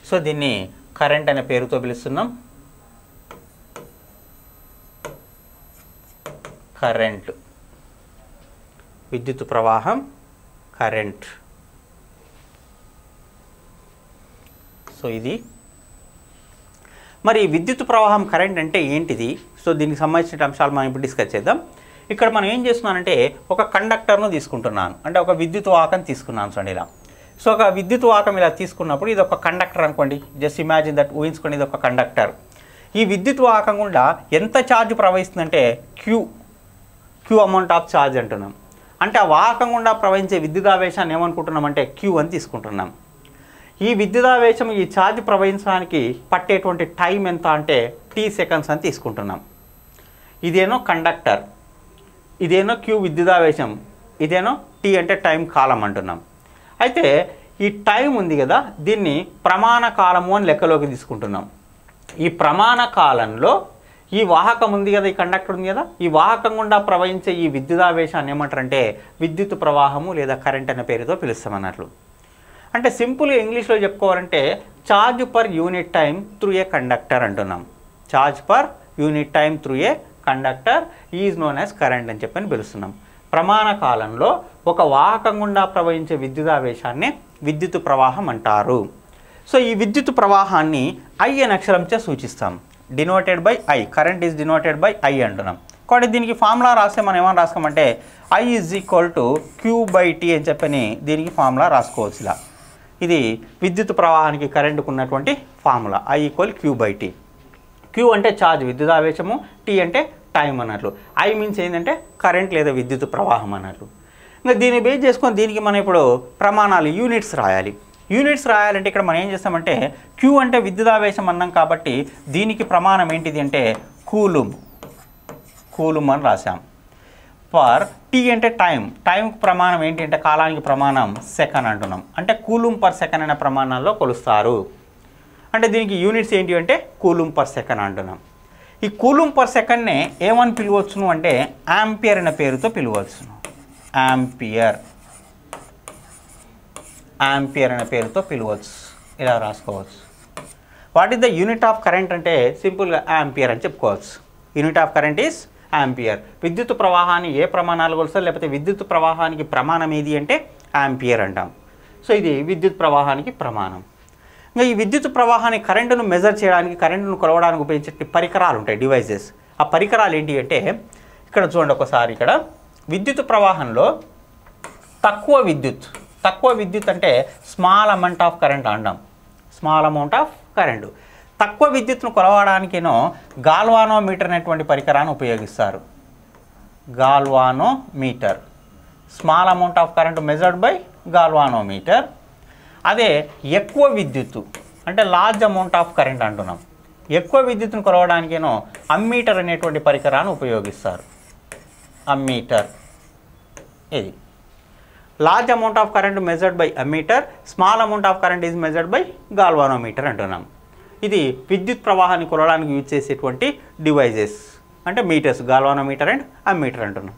సో దీన్ని కరెంట్ అనే పేరుతో పిలుస్తున్నాం. కరెంట్, విద్యుత్ ప్రవాహం, కరెంట్. సో ఇది మరి విద్యుత్ ప్రవాహం కరెంట్ అంటే ఏంటిది? సో దీనికి సంబంధించిన అంశాలు మనం ఇప్పుడు డిస్కస్ చేద్దాం. ఇక్కడ మనం ఏం చేస్తున్నానంటే ఒక కండక్టర్ను తీసుకుంటున్నాను, అంటే ఒక విద్యుత్ వాహకం తీసుకున్నాను. చూడండి ఇలా. సో ఒక విద్యుత్ వాహకం ఇలా తీసుకున్నప్పుడు ఇది ఒక కండక్టర్ అనుకోండి, జస్ట్ ఇమాజిన్ దట్, ఊహించుకోండి ఇది ఒక కండక్టర్. ఈ విద్యుత్ వాహకం గుండా ఎంత ఛార్జ్ ప్రవహిస్తుందంటే క్యూ అమౌంట్ ఆఫ్ ఛార్జ్ అంటున్నాం. అంటే ఆ వాహకం గుండా ప్రవహించే విద్యుదావేశాన్ని ఏమనుకుంటున్నామంటే క్యూ అని తీసుకుంటున్నాం. ఈ విద్యుదావేశం ఈ ఛార్జ్ ప్రవహించడానికి పట్టేటువంటి టైం ఎంత అంటే t సెకండ్స్ అని తీసుకుంటున్నాం. ఇదేనో కండక్టర్, ఇదేనో క్యూ విద్యుదావేశం, ఇదేనో t అంటే టైం కాలం అంటున్నాం. అయితే ఈ టైం ఉంది కదా, దీన్ని ప్రమాణ కాలము అని లెక్కలోకి తీసుకుంటున్నాం. ఈ ప్రమాణ కాలంలో ఈ వాహకం ఉంది కదా, ఈ కండక్టర్ ఉంది కదా, ఈ వాహకం గుండా ప్రవహించే ఈ విద్యుదావేశాన్ని ఏమంటారంటే విద్యుత్ ప్రవాహము లేదా కరెంట్ అనే పేరుతో పిలుస్తాం అన్నట్లు. అంటే సింపుల్గా ఇంగ్లీష్లో చెప్పుకోవాలంటే charge per unit time through a conductor అంటున్నాం. Charge per unit time through a conductor is known as current అని చెప్పని పిలుస్తున్నాం. ప్రమాణ కాలంలో ఒక వాహకం గుండా ప్రవహించే విద్యుదావేశాన్ని విద్యుత్ ప్రవాహం అంటారు. సో ఈ విద్యుత్ ప్రవాహాన్ని I అనే అక్షరంచే సూచిస్తాం. Denoted by I, current is denoted by I అంటున్నాం. కాబట్టి దీనికి ఫార్ములా రాస్తే మనం ఏమని రాసుకోమంటే I = Q/T అని చెప్పని దీనికి ఫార్ములా రాసుకోవచ్చు. ఇలా ఇది విద్యుత్ ప్రవాహానికి కరెంటుకు ఉన్నటువంటి ఫార్ములా. I = Q/T. Q అంటే ఛార్జ్ విద్యుదావేశము, T అంటే టైం అన్నట్లు. I మీన్స్ ఏంటంటే కరెంట్ లేదా విద్యుత్ ప్రవాహం అన్నట్లు. ఇంకా దీన్ని బేస్ చేసుకొని దీనికి మనం ఇప్పుడు ప్రమాణాలు యూనిట్స్ రాయాలి. యూనిట్స్ రాయాలంటే ఇక్కడ మనం ఏం చేస్తామంటే Q అంటే విద్యుదావేశం అన్నాం కాబట్టి దీనికి ప్రమాణం ఏంటిది అంటే కూలుంబ్ అని రాసాం. పర్ T అంటే టైంకి ప్రమాణం ఏంటి అంటే కాలానికి ప్రమాణం సెకండ్ అంటున్నాం. అంటే కూలుంబ్ పర్ సెకండ్ అనే ప్రమాణాల్లో కొలుస్తారు. అంటే దీనికి యూనిట్స్ ఏంటి అంటే కూలుంబ్ పర్ సెకండ్ అంటున్నాం. ఈ కూలుంబ్ పర్ సెకండ్నే ఏమని పిలవచ్చును అంటే యాంపియర్ అనే పేరుతో పిలవచ్చును. యాంపియర్ అనే పేరుతో పిలవచ్చు. ఇలా రాసుకోవచ్చు. What is the unit of current అంటే సింపుల్గా యాంపియర్ అని చెప్పుకోవచ్చు. Unit of current is ampere. విద్యుత్ ప్రవాహాన్ని ఏ ప్రమాణాలు కొలుస్తారు, లేకపోతే విద్యుత్ ప్రవాహానికి ప్రమాణం ఏది అంటే యాంపియర్ అంటాం. సో ఇది విద్యుత్ ప్రవాహానికి ప్రమాణం. ఇంకా ఈ విద్యుత్ ప్రవాహాన్ని కరెంటును మెజర్ చేయడానికి, కరెంటును కొలవడానికి ఉపయోగించే పరికరాలు ఉంటాయి, డివైజెస్. ఆ పరికరాలు ఏంటి అంటే ఇక్కడ చూడండి ఒకసారి. ఇక్కడ విద్యుత్ ప్రవాహంలో తక్కువ విద్యుత్ అంటే స్మాల్ అమౌంట్ ఆఫ్ కరెంట్ అంటాం. Small amount of current. తక్కువ విద్యుత్తును కొలవడానికేనో గాల్వానోమీటర్ అనేటువంటి పరికరాన్ని ఉపయోగిస్తారు. Galvanometer, small amount of current measured by galvanometer. అదే ఎక్కువ విద్యుత్తు అంటే లార్జ్ అమౌంట్ ఆఫ్ కరెంట్ అంటున్నాం. ఎక్కువ విద్యుత్తును కొలవడానికేనో అమ్మీటర్ అనేటువంటి పరికరాన్ని ఉపయోగిస్తారు. అమ్మీటర్. ఇది large amount of current measured by ammeter, small amount of current is measured by galvanometer అంటున్నాం. ఇది విద్యుత్ ప్రవాహాన్ని కొలవడానికి యూజ్ చేసేటువంటి డివైజెస్ అంటే మీటర్స్, గాల్వానోమీటర్ అండ్ అమ్మీటర్ అంటున్నాం.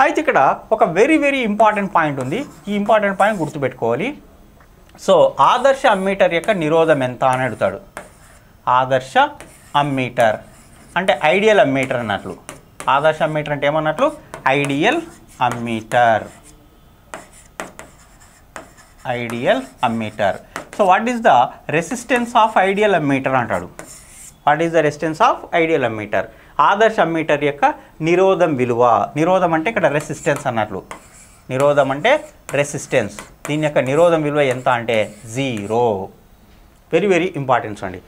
అయితే ఇక్కడ ఒక వెరీ వెరీ ఇంపార్టెంట్ పాయింట్ ఉంది. ఈ ఇంపార్టెంట్ పాయింట్ గుర్తుపెట్టుకోవాలి. సో ఆదర్శ అమ్మీటర్ యొక్క నిరోధం ఎంత అని అడుగుతాడు. ఆదర్శ అమ్మీటర్ అంటే ఐడియల్ అమ్మీటర్ అన్నట్లు. ఆదర్శ అమ్మీటర్ అంటే ఏమన్నట్లు? Ideal ammeter. Ideal ammeter. So what is the resistance of ideal ammeter అంటాడు. What is the resistance of ideal ammeter? ఆదర్శ అమ్మీటర్ యొక్క నిరోధం విలువ. నిరోధం అంటే ఇక్కడ రెసిస్టెన్స్ అన్నట్లు. నిరోధం అంటే రెసిస్టెన్స్. దీని యొక్క నిరోధం విలువ ఎంత అంటే 0. వెరీ వెరీ ఇంపార్టెన్స్ అండి.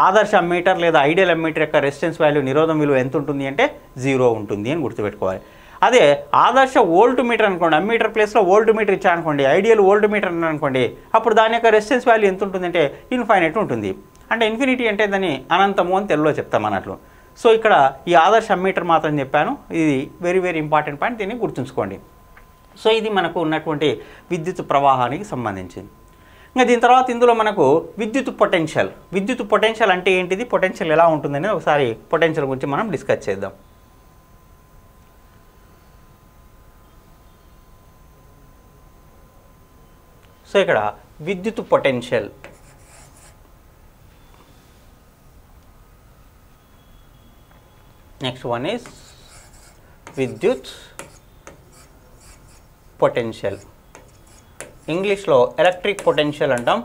ఆదర్శ అమ్మీటర్ లేదా ఐడియల్ అమ్మీటర్ యొక్క రెసిస్టెన్స్ వాల్యూ, నిరోధం విలువ ఎంత ఉంటుంది అంటే 0 ఉంటుంది అని గుర్తుపెట్టుకోవాలి. అదే ఆదర్శ వోల్ట్ మీటర్ అనుకోండి, అమ్మీటర్ ప్లేస్లో వోల్ట్ మీటర్ ఇచ్చారనుకోండి, ఐడియల్ వోల్ట్ మీటర్ అనుకోండి, అప్పుడు దాని యొక్క రెసిస్టెన్స్ వాల్యూ ఎంత ఉంటుందంటే ఇన్ఫైనైట్ ఉంటుంది. అంటే ఇన్ఫినిటీ అంటే దాన్ని అనంతము అని తెలుగులో చెప్తాం అన్నట్లు. సో ఇక్కడ ఈ ఆదర్శ అమ్మీటర్ మాత్రం చెప్పాను. ఇది వెరీ వెరీ ఇంపార్టెంట్ పాయింట్, దీన్ని గుర్తుంచుకోండి. సో ఇది మనకు ఉన్నటువంటి విద్యుత్ ప్రవాహానికి సంబంధించింది. ఇంకా దీని తర్వాత ఇందులో మనకు విద్యుత్ పొటెన్షియల్. విద్యుత్ పొటెన్షియల్ అంటే ఏంటిది, పొటెన్షియల్ ఎలా ఉంటుందని ఒకసారి పొటెన్షియల్ గురించి మనం డిస్కస్ చేద్దాం. సో ఇక్కడ విద్యుత్ పొటెన్షియల్. నెక్స్ట్ వన్ ఈజ్ విద్యుత్ పొటెన్షియల్. ఇంగ్లీష్లో ఎలక్ట్రిక్ పొటెన్షియల్ అంటాం.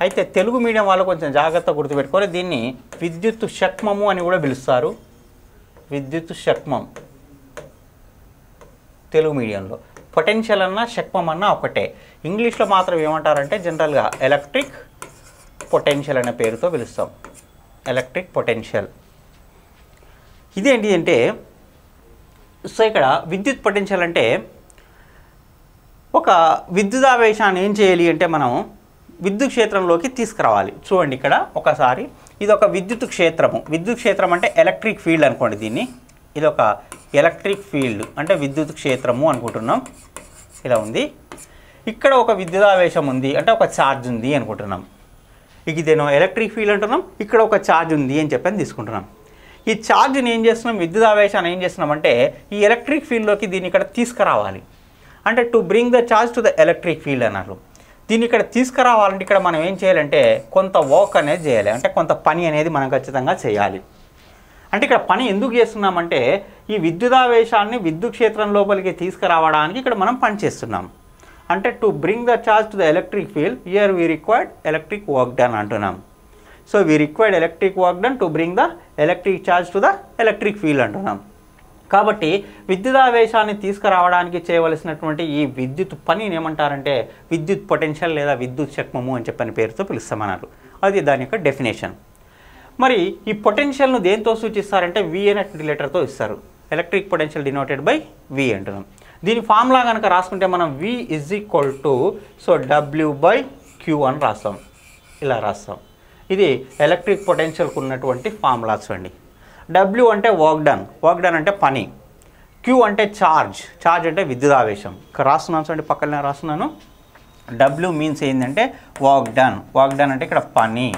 అయితే తెలుగు మీడియం వాళ్ళు కొంచెం జాగ్రత్తగా గుర్తుపెట్టుకోవాలి. దీన్ని విద్యుత్ శక్మము అని కూడా పిలుస్తారు. విద్యుత్ శక్మం తెలుగు మీడియంలో. పొటెన్షియల్ అన్నా శక్మం అన్నా ఒకటే. ఇంగ్లీష్లో మాత్రం ఏమంటారంటే జనరల్గా ఎలక్ట్రిక్ పొటెన్షియల్ అనే పేరుతో పిలుస్తాం. Electric potential. ఇదేంటి అంటే, సో ఇక్కడ విద్యుత్ పొటెన్షియల్ అంటే ఒక విద్యుదావేశాన్ని ఏం చేయాలి అంటే మనం విద్యుత్ క్షేత్రంలోకి తీసుకురావాలి. చూడండి ఇక్కడ ఒకసారి, ఇది ఒక విద్యుత్ క్షేత్రము. విద్యుత్ క్షేత్రం అంటే ఎలక్ట్రిక్ ఫీల్డ్ అనుకోండి దీన్ని. ఇది ఒక ఎలక్ట్రిక్ ఫీల్డ్ అంటే విద్యుత్ క్షేత్రము అనుకుంటున్నాం. ఇలా ఉంది. ఇక్కడ ఒక విద్యుదావేశం ఉంది అంటే ఒక ఛార్జ్ ఉంది అనుకుంటున్నాం. ఇదేనో ఎలక్ట్రిక్ ఫీల్డ్ అంటున్నాం. ఇక్కడ ఒక ఛార్జ్ ఉంది అని చెప్పని తీసుకుంటున్నాం. ఈ ఛార్జ్ని ఏం చేస్తున్నాం, విద్యుదావేశాన్ని ఏం చేస్తున్నామంటే ఈ ఎలక్ట్రిక్ ఫీల్డ్లోకి దీన్ని ఇక్కడ తీసుకురావాలి. అంటే to bring the charge to the electric field అన్నారు. దీన్ని ఇక్కడ తీసుకురావాలంటే ఇక్కడ మనం ఏం చేయాలంటే కొంత వర్క్ అనేది చేయాలి. అంటే కొంత పని అనేది మనం ఖచ్చితంగా చేయాలి. అంటే ఇక్కడ పని ఎందుకు చేస్తున్నామంటే ఈ విద్యుదావేశాన్ని విద్యుత్ క్షేత్రం లోపలికి తీసుకురావడానికి ఇక్కడ మనం పని చేస్తున్నాం. అంటే to bring the charge to the electric field, here we required electric work done అంటున్నాం. So we required electric work done to bring the electric charge to the electric field అంటున్నాం. కాబట్టి విద్యుదావేశాన్ని తీసుకురావడానికి చేయవలసినటువంటి ఈ విద్యుత్ పనిని ఏమంటారంటే విద్యుత్ పొటెన్షియల్ లేదా విద్యుత్ శక్మము అని చెప్పని పేరుతో పిలుస్తామన్నారు. అది దాని యొక్క డెఫినేషన్. మరి ఈ పొటెన్షియల్ను దేంతో సూచిస్తారంటే V అనేటువంటి లెటర్తో ఇస్తారు. Electric potential denoted by V అంటున్నాం. దీని ఫార్ములా కనుక రాసుకుంటే మనం V W/Q అని రాస్తాం. ఇలా రాస్తాం. ఇది ఎలక్ట్రిక్ పొటెన్షియల్కి ఉన్నటువంటి ఫార్ములాస్ అండి. W అంటే వర్క్ డన్ అంటే పని. Q అంటే ఛార్జ్ అంటే విద్యుదావేశం. ఇక్కడ రాస్తున్నాను చూడండి, పక్కనే రాస్తున్నాను. W మీన్స్ ఏంటంటే వర్క్ డన్ అంటే ఇక్కడ పని,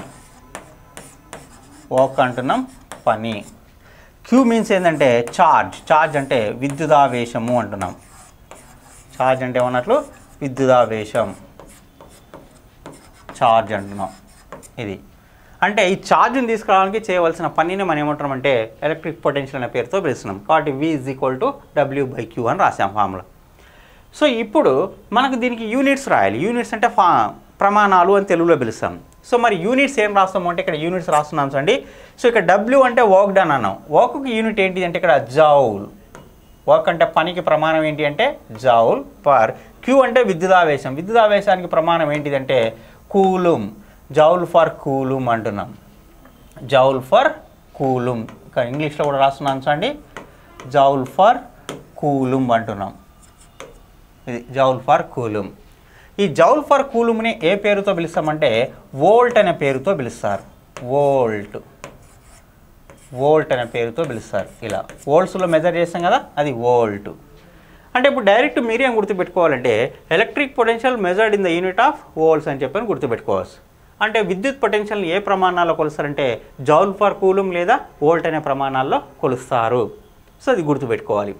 వర్క్ అంటున్నాం పని. Q మీన్స్ ఏంటంటే ఛార్జ్ అంటే విద్యుదావేశము అంటున్నాం. ఛార్జ్ అంటే ఏమన్నట్లు విద్యుదావేశం, ఛార్జ్ అంటున్నాం. ఇది అంటే ఈ ఛార్జ్ని తీసుకురావడానికి చేయవలసిన పనిని మనం ఏమంటామంటే ఎలక్ట్రిక్ పొటెన్షియల్ అనే పేరుతో పిలుస్తున్నాం. కాబట్టి V = W/Q అని రాసాం ఫార్ములా. సో ఇప్పుడు మనకు దీనికి యూనిట్స్ రాయాలి. యూనిట్స్ అంటే ప్రమాణాలు అని తెలుగులో పిలుస్తాం. సో మరి యూనిట్స్ ఏం రాస్తాము అంటే ఇక్కడ యూనిట్స్ రాస్తున్నాం చూడండి. సో ఇక్కడ W అంటే వర్క్ డన్ అన్నాం. వర్క్కి యూనిట్ ఏంటి అంటే ఇక్కడ జౌల్. వర్క్ అంటే పనికి ప్రమాణం ఏంటి అంటే జౌల్ పర్. Q అంటే విద్యుదావేశం. విద్యుదావేశానికి ప్రమాణం ఏంటిదంటే కూలుమ్. జౌల్ ఫర్ కూలుమ్ అంటున్నాం. Joule per coulomb. ఇక్కడ ఇంగ్లీష్లో కూడా రాస్తున్నాం చూడండి. జౌల్ ఫర్ కూలుమ్ అంటున్నాం. ఇది జౌల్ ఫర్ కూలుమ్. ఈ జౌల్ ఫర్ కూలుమ్ని ఏ పేరుతో పిలుస్తామంటే వోల్ట్ అనే పేరుతో పిలుస్తారు. వోల్ట్ అనే పేరుతో పిలుస్తారు. ఇలా వోల్ట్స్లో మెజర్ చేస్తాం కదా, అది వోల్ట్. అంటే ఇప్పుడు డైరెక్ట్ మీరేం గుర్తుపెట్టుకోవాలంటే electric potential measured in the unit of volts అని చెప్పని గుర్తుపెట్టుకోవచ్చు. అంటే విద్యుత్ పొటెన్షియల్ని ఏ ప్రమాణాల్లో కొలుస్తారంటే జౌల్ ఫర్ కూలుమ్ లేదా వోల్ట్ అనే ప్రమాణాల్లో కొలుస్తారు. సో అది గుర్తుపెట్టుకోవాలి.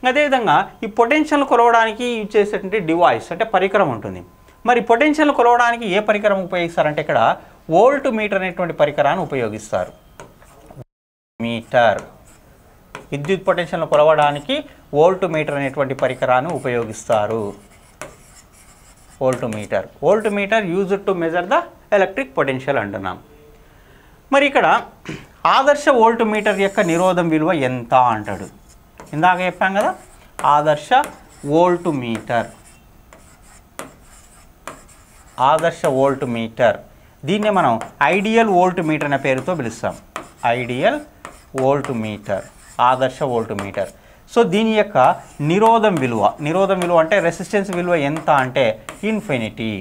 అదేవిధంగా ఈ పొటెన్షియల్ కొలవడానికి యూజ్ చేసేటువంటి డివైస్ అంటే పరికరం ఉంటుంది. మరి పొటెన్షియల్ కొలవడానికి ఏ పరికరం ఉపయోగిస్తారంటే ఇక్కడ వోల్ట్ మీటర్ అనేటువంటి పరికరాన్ని ఉపయోగిస్తారు. మీటర్. విద్యుత్ పొటెన్షియల్ కొలవడానికి వోల్ట్ మీటర్ అనేటువంటి పరికరాన్ని ఉపయోగిస్తారు. Volt meter used to measure the electric potential అంటున్నాం. మరి ఇక్కడ ఆదర్శ వోల్ట్ మీటర్ యొక్క నిరోధం విలువ ఎంత అంటాడు. ఇందాక చెప్పాం కదా, ఆదర్శ వోల్ట్ మీటర్. దీన్నే మనం ఐడియల్ వోల్ట్ మీటర్ అనే పేరుతో పిలుస్తాం. ఐడియల్ వోల్ట్ మీటర్, ఆదర్శ వోల్ట్ మీటర్. సో దీని యొక్క నిరోధం విలువ అంటే రెసిస్టెన్స్ విలువ ఎంత అంటే ఇన్ఫినిటీ.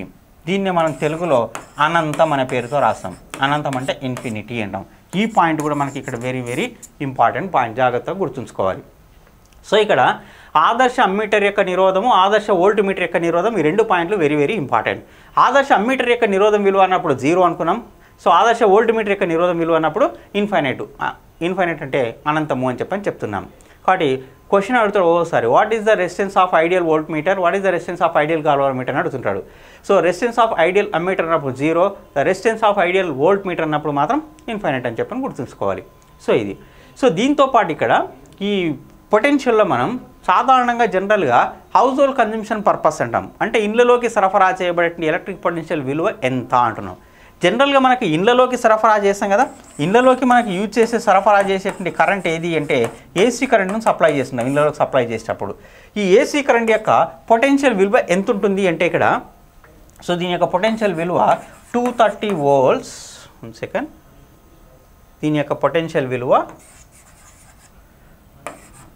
దీన్ని మనం తెలుగులో అనంతం అనే పేరుతో రాస్తాం. అనంతం అంటే ఇన్ఫినిటీ అంటాం. ఈ పాయింట్ కూడా మనకి ఇక్కడ వెరీ వెరీ ఇంపార్టెంట్ పాయింట్, జాగ్రత్తగా గుర్తుంచుకోవాలి. సో ఇక్కడ ఆదర్శ అమ్మీటర్ యొక్క నిరోధము, ఆదర్శ వోల్ట్ మీటర్ యొక్క నిరోధం, ఈ రెండు పాయింట్లు వెరీ వెరీ ఇంపార్టెంట్. ఆదర్శ అమ్మీటర్ యొక్క నిరోధం విలువ అన్నప్పుడు 0 అనుకున్నాం. సో ఆదర్శ వోల్ట్ మీటర్ యొక్క నిరోధం విలువ అన్నప్పుడు ఇన్ఫైనైట్ అంటే అనంతము అని చెప్తున్నాం. కాబట్టి క్వశ్చన్ అడుగుతాడు ఓసారి, what is the resistance of ideal voltmeter, what is the resistance of ideal galvanometer అని అడుగుతుంటాడు. So resistance of ideal ammeter అన్నప్పుడు 0, the resistance of ideal voltmeter అన్నప్పుడు మాత్రం ఇన్ఫైనైట్ అని చెప్పని గుర్తుంచుకోవాలి. సో ఇది. సో దీంతో పాటు ఇక్కడ ఈ పొటెన్షియల్లో మనం సాధారణంగా జనరల్గా హౌస్ హోల్డ్ కన్జంప్షన్ పర్పస్ అంటాం. అంటే ఇళ్ళలోకి సరఫరా చేయబడే ఎలక్ట్రిక్ పొటెన్షియల్ విలువ ఎంత అంటున్నాం. జనరల్గా మనకి ఇళ్ళలోకి సరఫరా చేస్తాం కదా, ఇళ్ళలోకి మనకి యూజ్ చేసే సరఫరా చేసేటువంటి కరెంట్ ఏది అంటే ఏసీ కరెంట్ను సప్లై చేస్తున్నాం. ఇళ్ళలోకి సప్లై చేసేటప్పుడు ఈ ఏసీ కరెంట్ యొక్క పొటెన్షియల్ విలువ ఎంత ఉంటుంది అంటే ఇక్కడ, సో దీని యొక్క పొటెన్షియల్ విలువ 230 వోల్ట్స్. 1 సెకండ్. దీని యొక్క పొటెన్షియల్ విలువ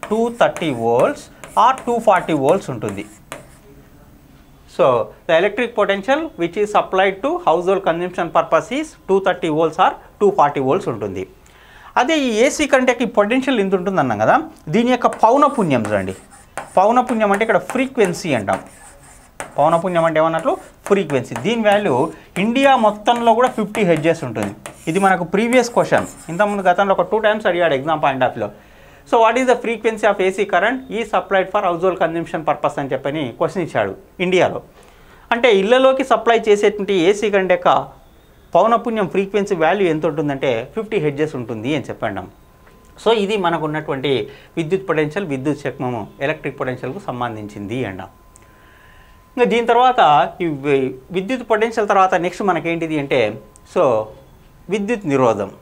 230 volts or 240 volts ఉంటుంది. So the electric potential which is supplied to house hold consumption purpose is 230 volts or 240 volts ఉంటుంది. అదే ఈ ఏసీ కరెంట్ యొక్క పొటెన్షియల్ ఎంత ఉంటుంది అన్నాం కదా, దీని యొక్క పౌనపున్యం చూడండి. పౌనపున్యం అంటే ఇక్కడ ఫ్రీక్వెన్సీ అంటాం. పౌనపున్యం అంటే ఏమన్నట్లు ఫ్రీక్వెన్సీ. దీని వాల్యూ ఇండియా మొత్తంలో కూడా 50 Hz ఉంటుంది. ఇది మనకు ప్రీవియస్ క్వశ్చన్, ఇంతకుముందు గతంలో ఒక 2 times అడిగాడు ఎగ్జామ్ పాయింట్ ఆఫ్ వ్యూలో. So what is the frequency of AC current ఈ supplied for household consumption purpose అని చెప్పని క్వశ్చన్ ఇచ్చాడు ఇండియాలో. అంటే ఇళ్లలోకి సప్లై చేసేటువంటి ఏసీ కరెంట్ యొక్క పౌనపున్యం ఫ్రీక్వెన్సీ వాల్యూ ఎంత ఉంటుందంటే 50 Hz ఉంటుంది అని చెప్పండి. సో ఇది మనకు ఉన్నటువంటి విద్యుత్ పొటెన్షియల్, విద్యుత్ శక్మము ఎలక్ట్రిక్ పొటెన్షియల్కు సంబంధించింది అంట. ఇంకా దీని తర్వాత ఈ విద్యుత్ పొటెన్షియల్ తర్వాత నెక్స్ట్ మనకేంటిది అంటే, సో విద్యుత్ నిరోధం.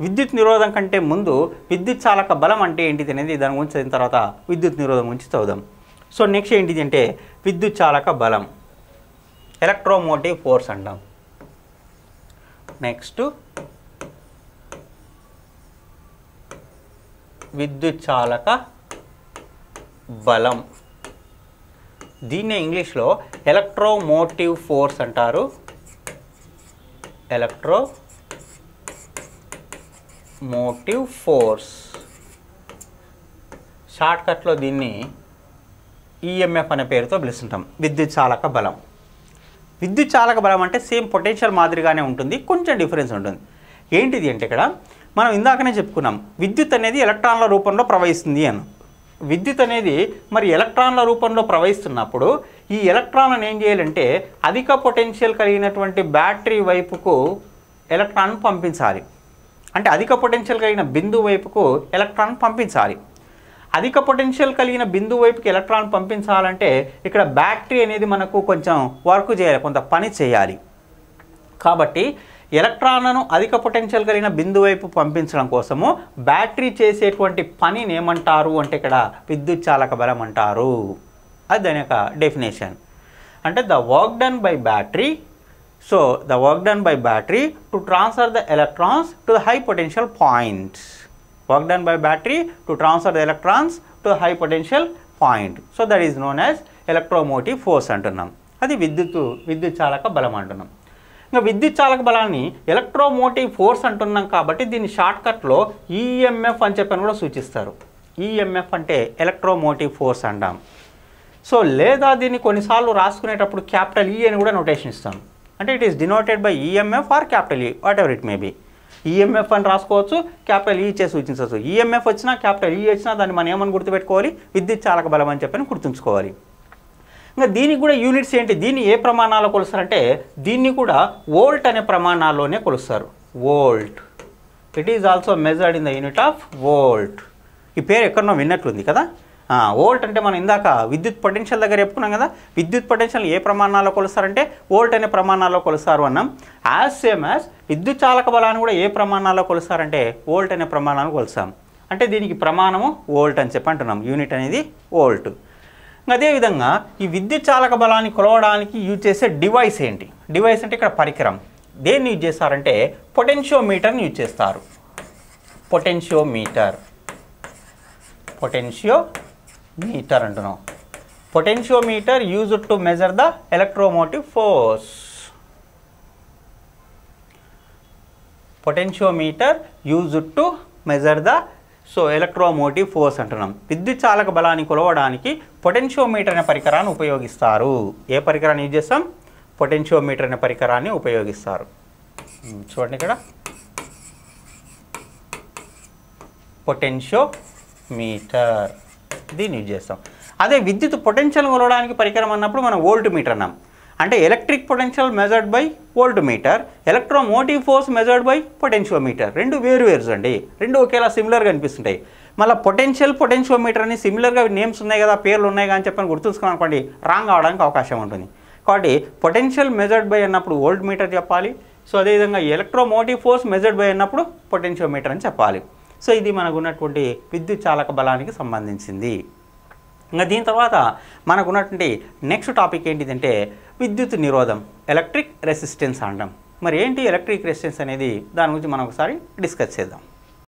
విద్యుత్ నిరోధం కంటే ముందు విద్యుత్ చాలక బలం అంటే ఏంటిది అనేది దాని గురించి చదివిన తర్వాత విద్యుత్ నిరోధం గురించి చదువుదాం. సో నెక్స్ట్ ఏంటిది అంటే విద్యుత్ చాలక బలం, ఎలక్ట్రోమోటివ్ ఫోర్స్ అంటాం. నెక్స్ట్ విద్యుత్ చాలక బలం, దీన్నే ఇంగ్లీష్లో ఎలక్ట్రోమోటివ్ ఫోర్స్ అంటారు. ఎలక్ట్రోమోటివ్ ఫోర్స్, షార్ట్కట్లో దీన్ని ఈఎంఎఫ్ అనే పేరుతో పిలుస్తుంటాం. విద్యుత్ చాలక బలం. విద్యుత్ చాలక బలం అంటే సేమ్ పొటెన్షియల్ మాదిరిగానే ఉంటుంది, కొంచెం డిఫరెన్స్ ఉంటుంది. ఏంటిది అంటే ఇక్కడ మనం ఇందాకనే చెప్పుకున్నాం, విద్యుత్ అనేది ఎలక్ట్రాన్ల రూపంలో ప్రవహిస్తుంది అని. విద్యుత్ అనేది మరి ఎలక్ట్రాన్ల రూపంలో ప్రవహిస్తున్నప్పుడు ఈ ఎలక్ట్రాన్లను ఏం చేయాలంటే అధిక పొటెన్షియల్ కలిగినటువంటి బ్యాటరీ వైపుకు ఎలక్ట్రాన్ పంపించాలి. అంటే అధిక పొటెన్షియల్ కలిగిన బిందువు వైపుకు ఎలక్ట్రాన్ పంపించాలి. అధిక పొటెన్షియల్ కలిగిన బిందువు వైపుకి ఎలక్ట్రాన్ పంపించాలంటే ఇక్కడ బ్యాటరీ అనేది మనకు కొంచెం వర్క్ చేయాలి, కొంత పని చేయాలి. కాబట్టి ఎలక్ట్రాన్లను అధిక పొటెన్షియల్ కలిగిన బిందువు వైపు పంపించడం కోసము బ్యాటరీ చేసేటువంటి పనిని ఏమంటారు అంటే ఇక్కడ విద్యుత్ చాలక బలం అంటారు. అది దాని యొక్క డెఫినేషన్. అంటే the work done by battery, so the work done by battery to transfer the electrons to the high potential points. Work done by battery to transfer the electrons to the high potential point. So that is known as electromotive force అంటున్నాం. అది విద్యుత్ చాలక బలం అంటున్నాం. ఇంకా విద్యుత్ చాలక బలాన్ని ఎలక్ట్రోమోటివ్ ఫోర్స్ అంటున్నాం కాబట్టి దీన్ని షార్ట్కట్లో ఈఎంఎఫ్ అని చెప్పని కూడా సూచిస్తారు. ఈఎంఎఫ్ అంటే ఎలక్ట్రోమోటివ్ ఫోర్స్ అంటాం. సో లేదా దీన్ని కొన్నిసార్లు రాసుకునేటప్పుడు క్యాపిటల్ ఈ అని కూడా నోటేషన్ ఇస్తాం. అంటే it is denoted by EMF or capital E, whatever it may be. EMF అని రాసుకోవచ్చు, క్యాపిటల్ ఈ చే సూచించవచ్చు. ఈఎంఎఫ్ వచ్చినా క్యాపిటల్ ఈ వచ్చినా దాన్ని మనం ఏమని గుర్తుపెట్టుకోవాలి, విద్యుత్ చాలక బలం అని చెప్పని గుర్తుంచుకోవాలి. ఇంకా దీనికి కూడా యూనిట్స్ ఏంటి, దీన్ని ఏ ప్రమాణాల్లో కొలుస్తారంటే దీన్ని కూడా వోల్ట్ అనే ప్రమాణాల్లోనే కొలుస్తారు. Volt, it is also measured in the unit of volt. ఈ పేరు ఎక్కడనో విన్నట్లుంది కదా. వోల్ట్ అంటే మనం ఇందాక విద్యుత్ పొటెన్షియల్ దగ్గర చెప్పుకున్నాం కదా, విద్యుత్ పొటెన్షియల్ ఏ ప్రమాణాల్లో కొలుస్తారంటే వోల్ట్ అనే ప్రమాణాల్లో కొలుస్తారు అన్నాం. యాజ్ సేమ్ యాజ్ విద్యుత్ చాలక బలాన్ని కూడా ఏ ప్రమాణాల్లో కొలుస్తారంటే వోల్ట్ అనే ప్రమాణాన్ని కొలుస్తాం. అంటే దీనికి ప్రమాణము వోల్ట్ అని చెప్పి అంటున్నాం, యూనిట్ అనేది వోల్ట్. అదేవిధంగా ఈ విద్యుత్ చాలక బలాన్ని కొలవడానికి యూజ్ చేసే డివైస్ ఏంటి, డివైస్ అంటే ఇక్కడ పరికరం. దేన్ని యూజ్ చేస్తారంటే పొటెన్షియోమీటర్ని యూజ్ చేస్తారు. పొటెన్షియోమీటర్ అంటున్నాం. Potentiometer used to measure the electromotive force. Potentiometer used to measure the electromotive force అంటున్నాం. విద్యుత్ చాలక బలాన్ని కొలవడానికి పొటెన్షియోమీటర్ అనే పరికరాన్ని ఉపయోగిస్తారు. ఏ పరికరాన్ని యూజ్ చేస్తాం, పొటెన్షియోమీటర్ అనే పరికరాన్ని ఉపయోగిస్తారు. చూడండి ఇక్కడ పొటెన్షియోమీటర్, దీన్ని యూజ్ చేస్తాం. అదే విద్యుత్ పొటెన్షియల్ కొలవడానికి పరికరం అన్నప్పుడు మనం వోల్ట్ మీటర్ అన్నాం. అంటే electric potential measured by volt meter, electromotive force measured by potentiometer. రెండు వేరు అండి, రెండు ఒకేలా సిమిలర్గా అనిపిస్తుంటాయి. మళ్ళీ పొటెన్షియోమీటర్ అని సిమిలర్గా నేమ్స్ ఉన్నాయి కదా, పేర్లు ఉన్నాయి కానీ చెప్పని గుర్తుంచుకున్నాం అనుకోండి, రాంగ్ అవడానికి అవకాశం ఉంటుంది. కాబట్టి పొటెన్షియల్ మెజర్డ్ బై అన్నప్పుడు వోల్ట్ మీటర్ చెప్పాలి. సో అదేవిధంగా ఎలక్ట్రోమోటివ్ ఫోర్స్ మెజర్డ్ బై అన్నప్పుడు పొటెన్షియోమీటర్ అని చెప్పాలి. సో ఇది మనకు ఉన్నటువంటి విద్యుత్ చాలక బలానికి సంబంధించింది. ఇంకా దీని తర్వాత మనకు ఉన్నటువంటి నెక్స్ట్ టాపిక్ ఏంటిదంటే విద్యుత్ నిరోధం, ఎలక్ట్రిక్ రెసిస్టెన్స్ అంటాం. మరి ఏంటి ఎలక్ట్రిక్ రెసిస్టెన్స్ అనేది, దాని గురించి మనం ఒకసారి డిస్కస్ చేద్దాం.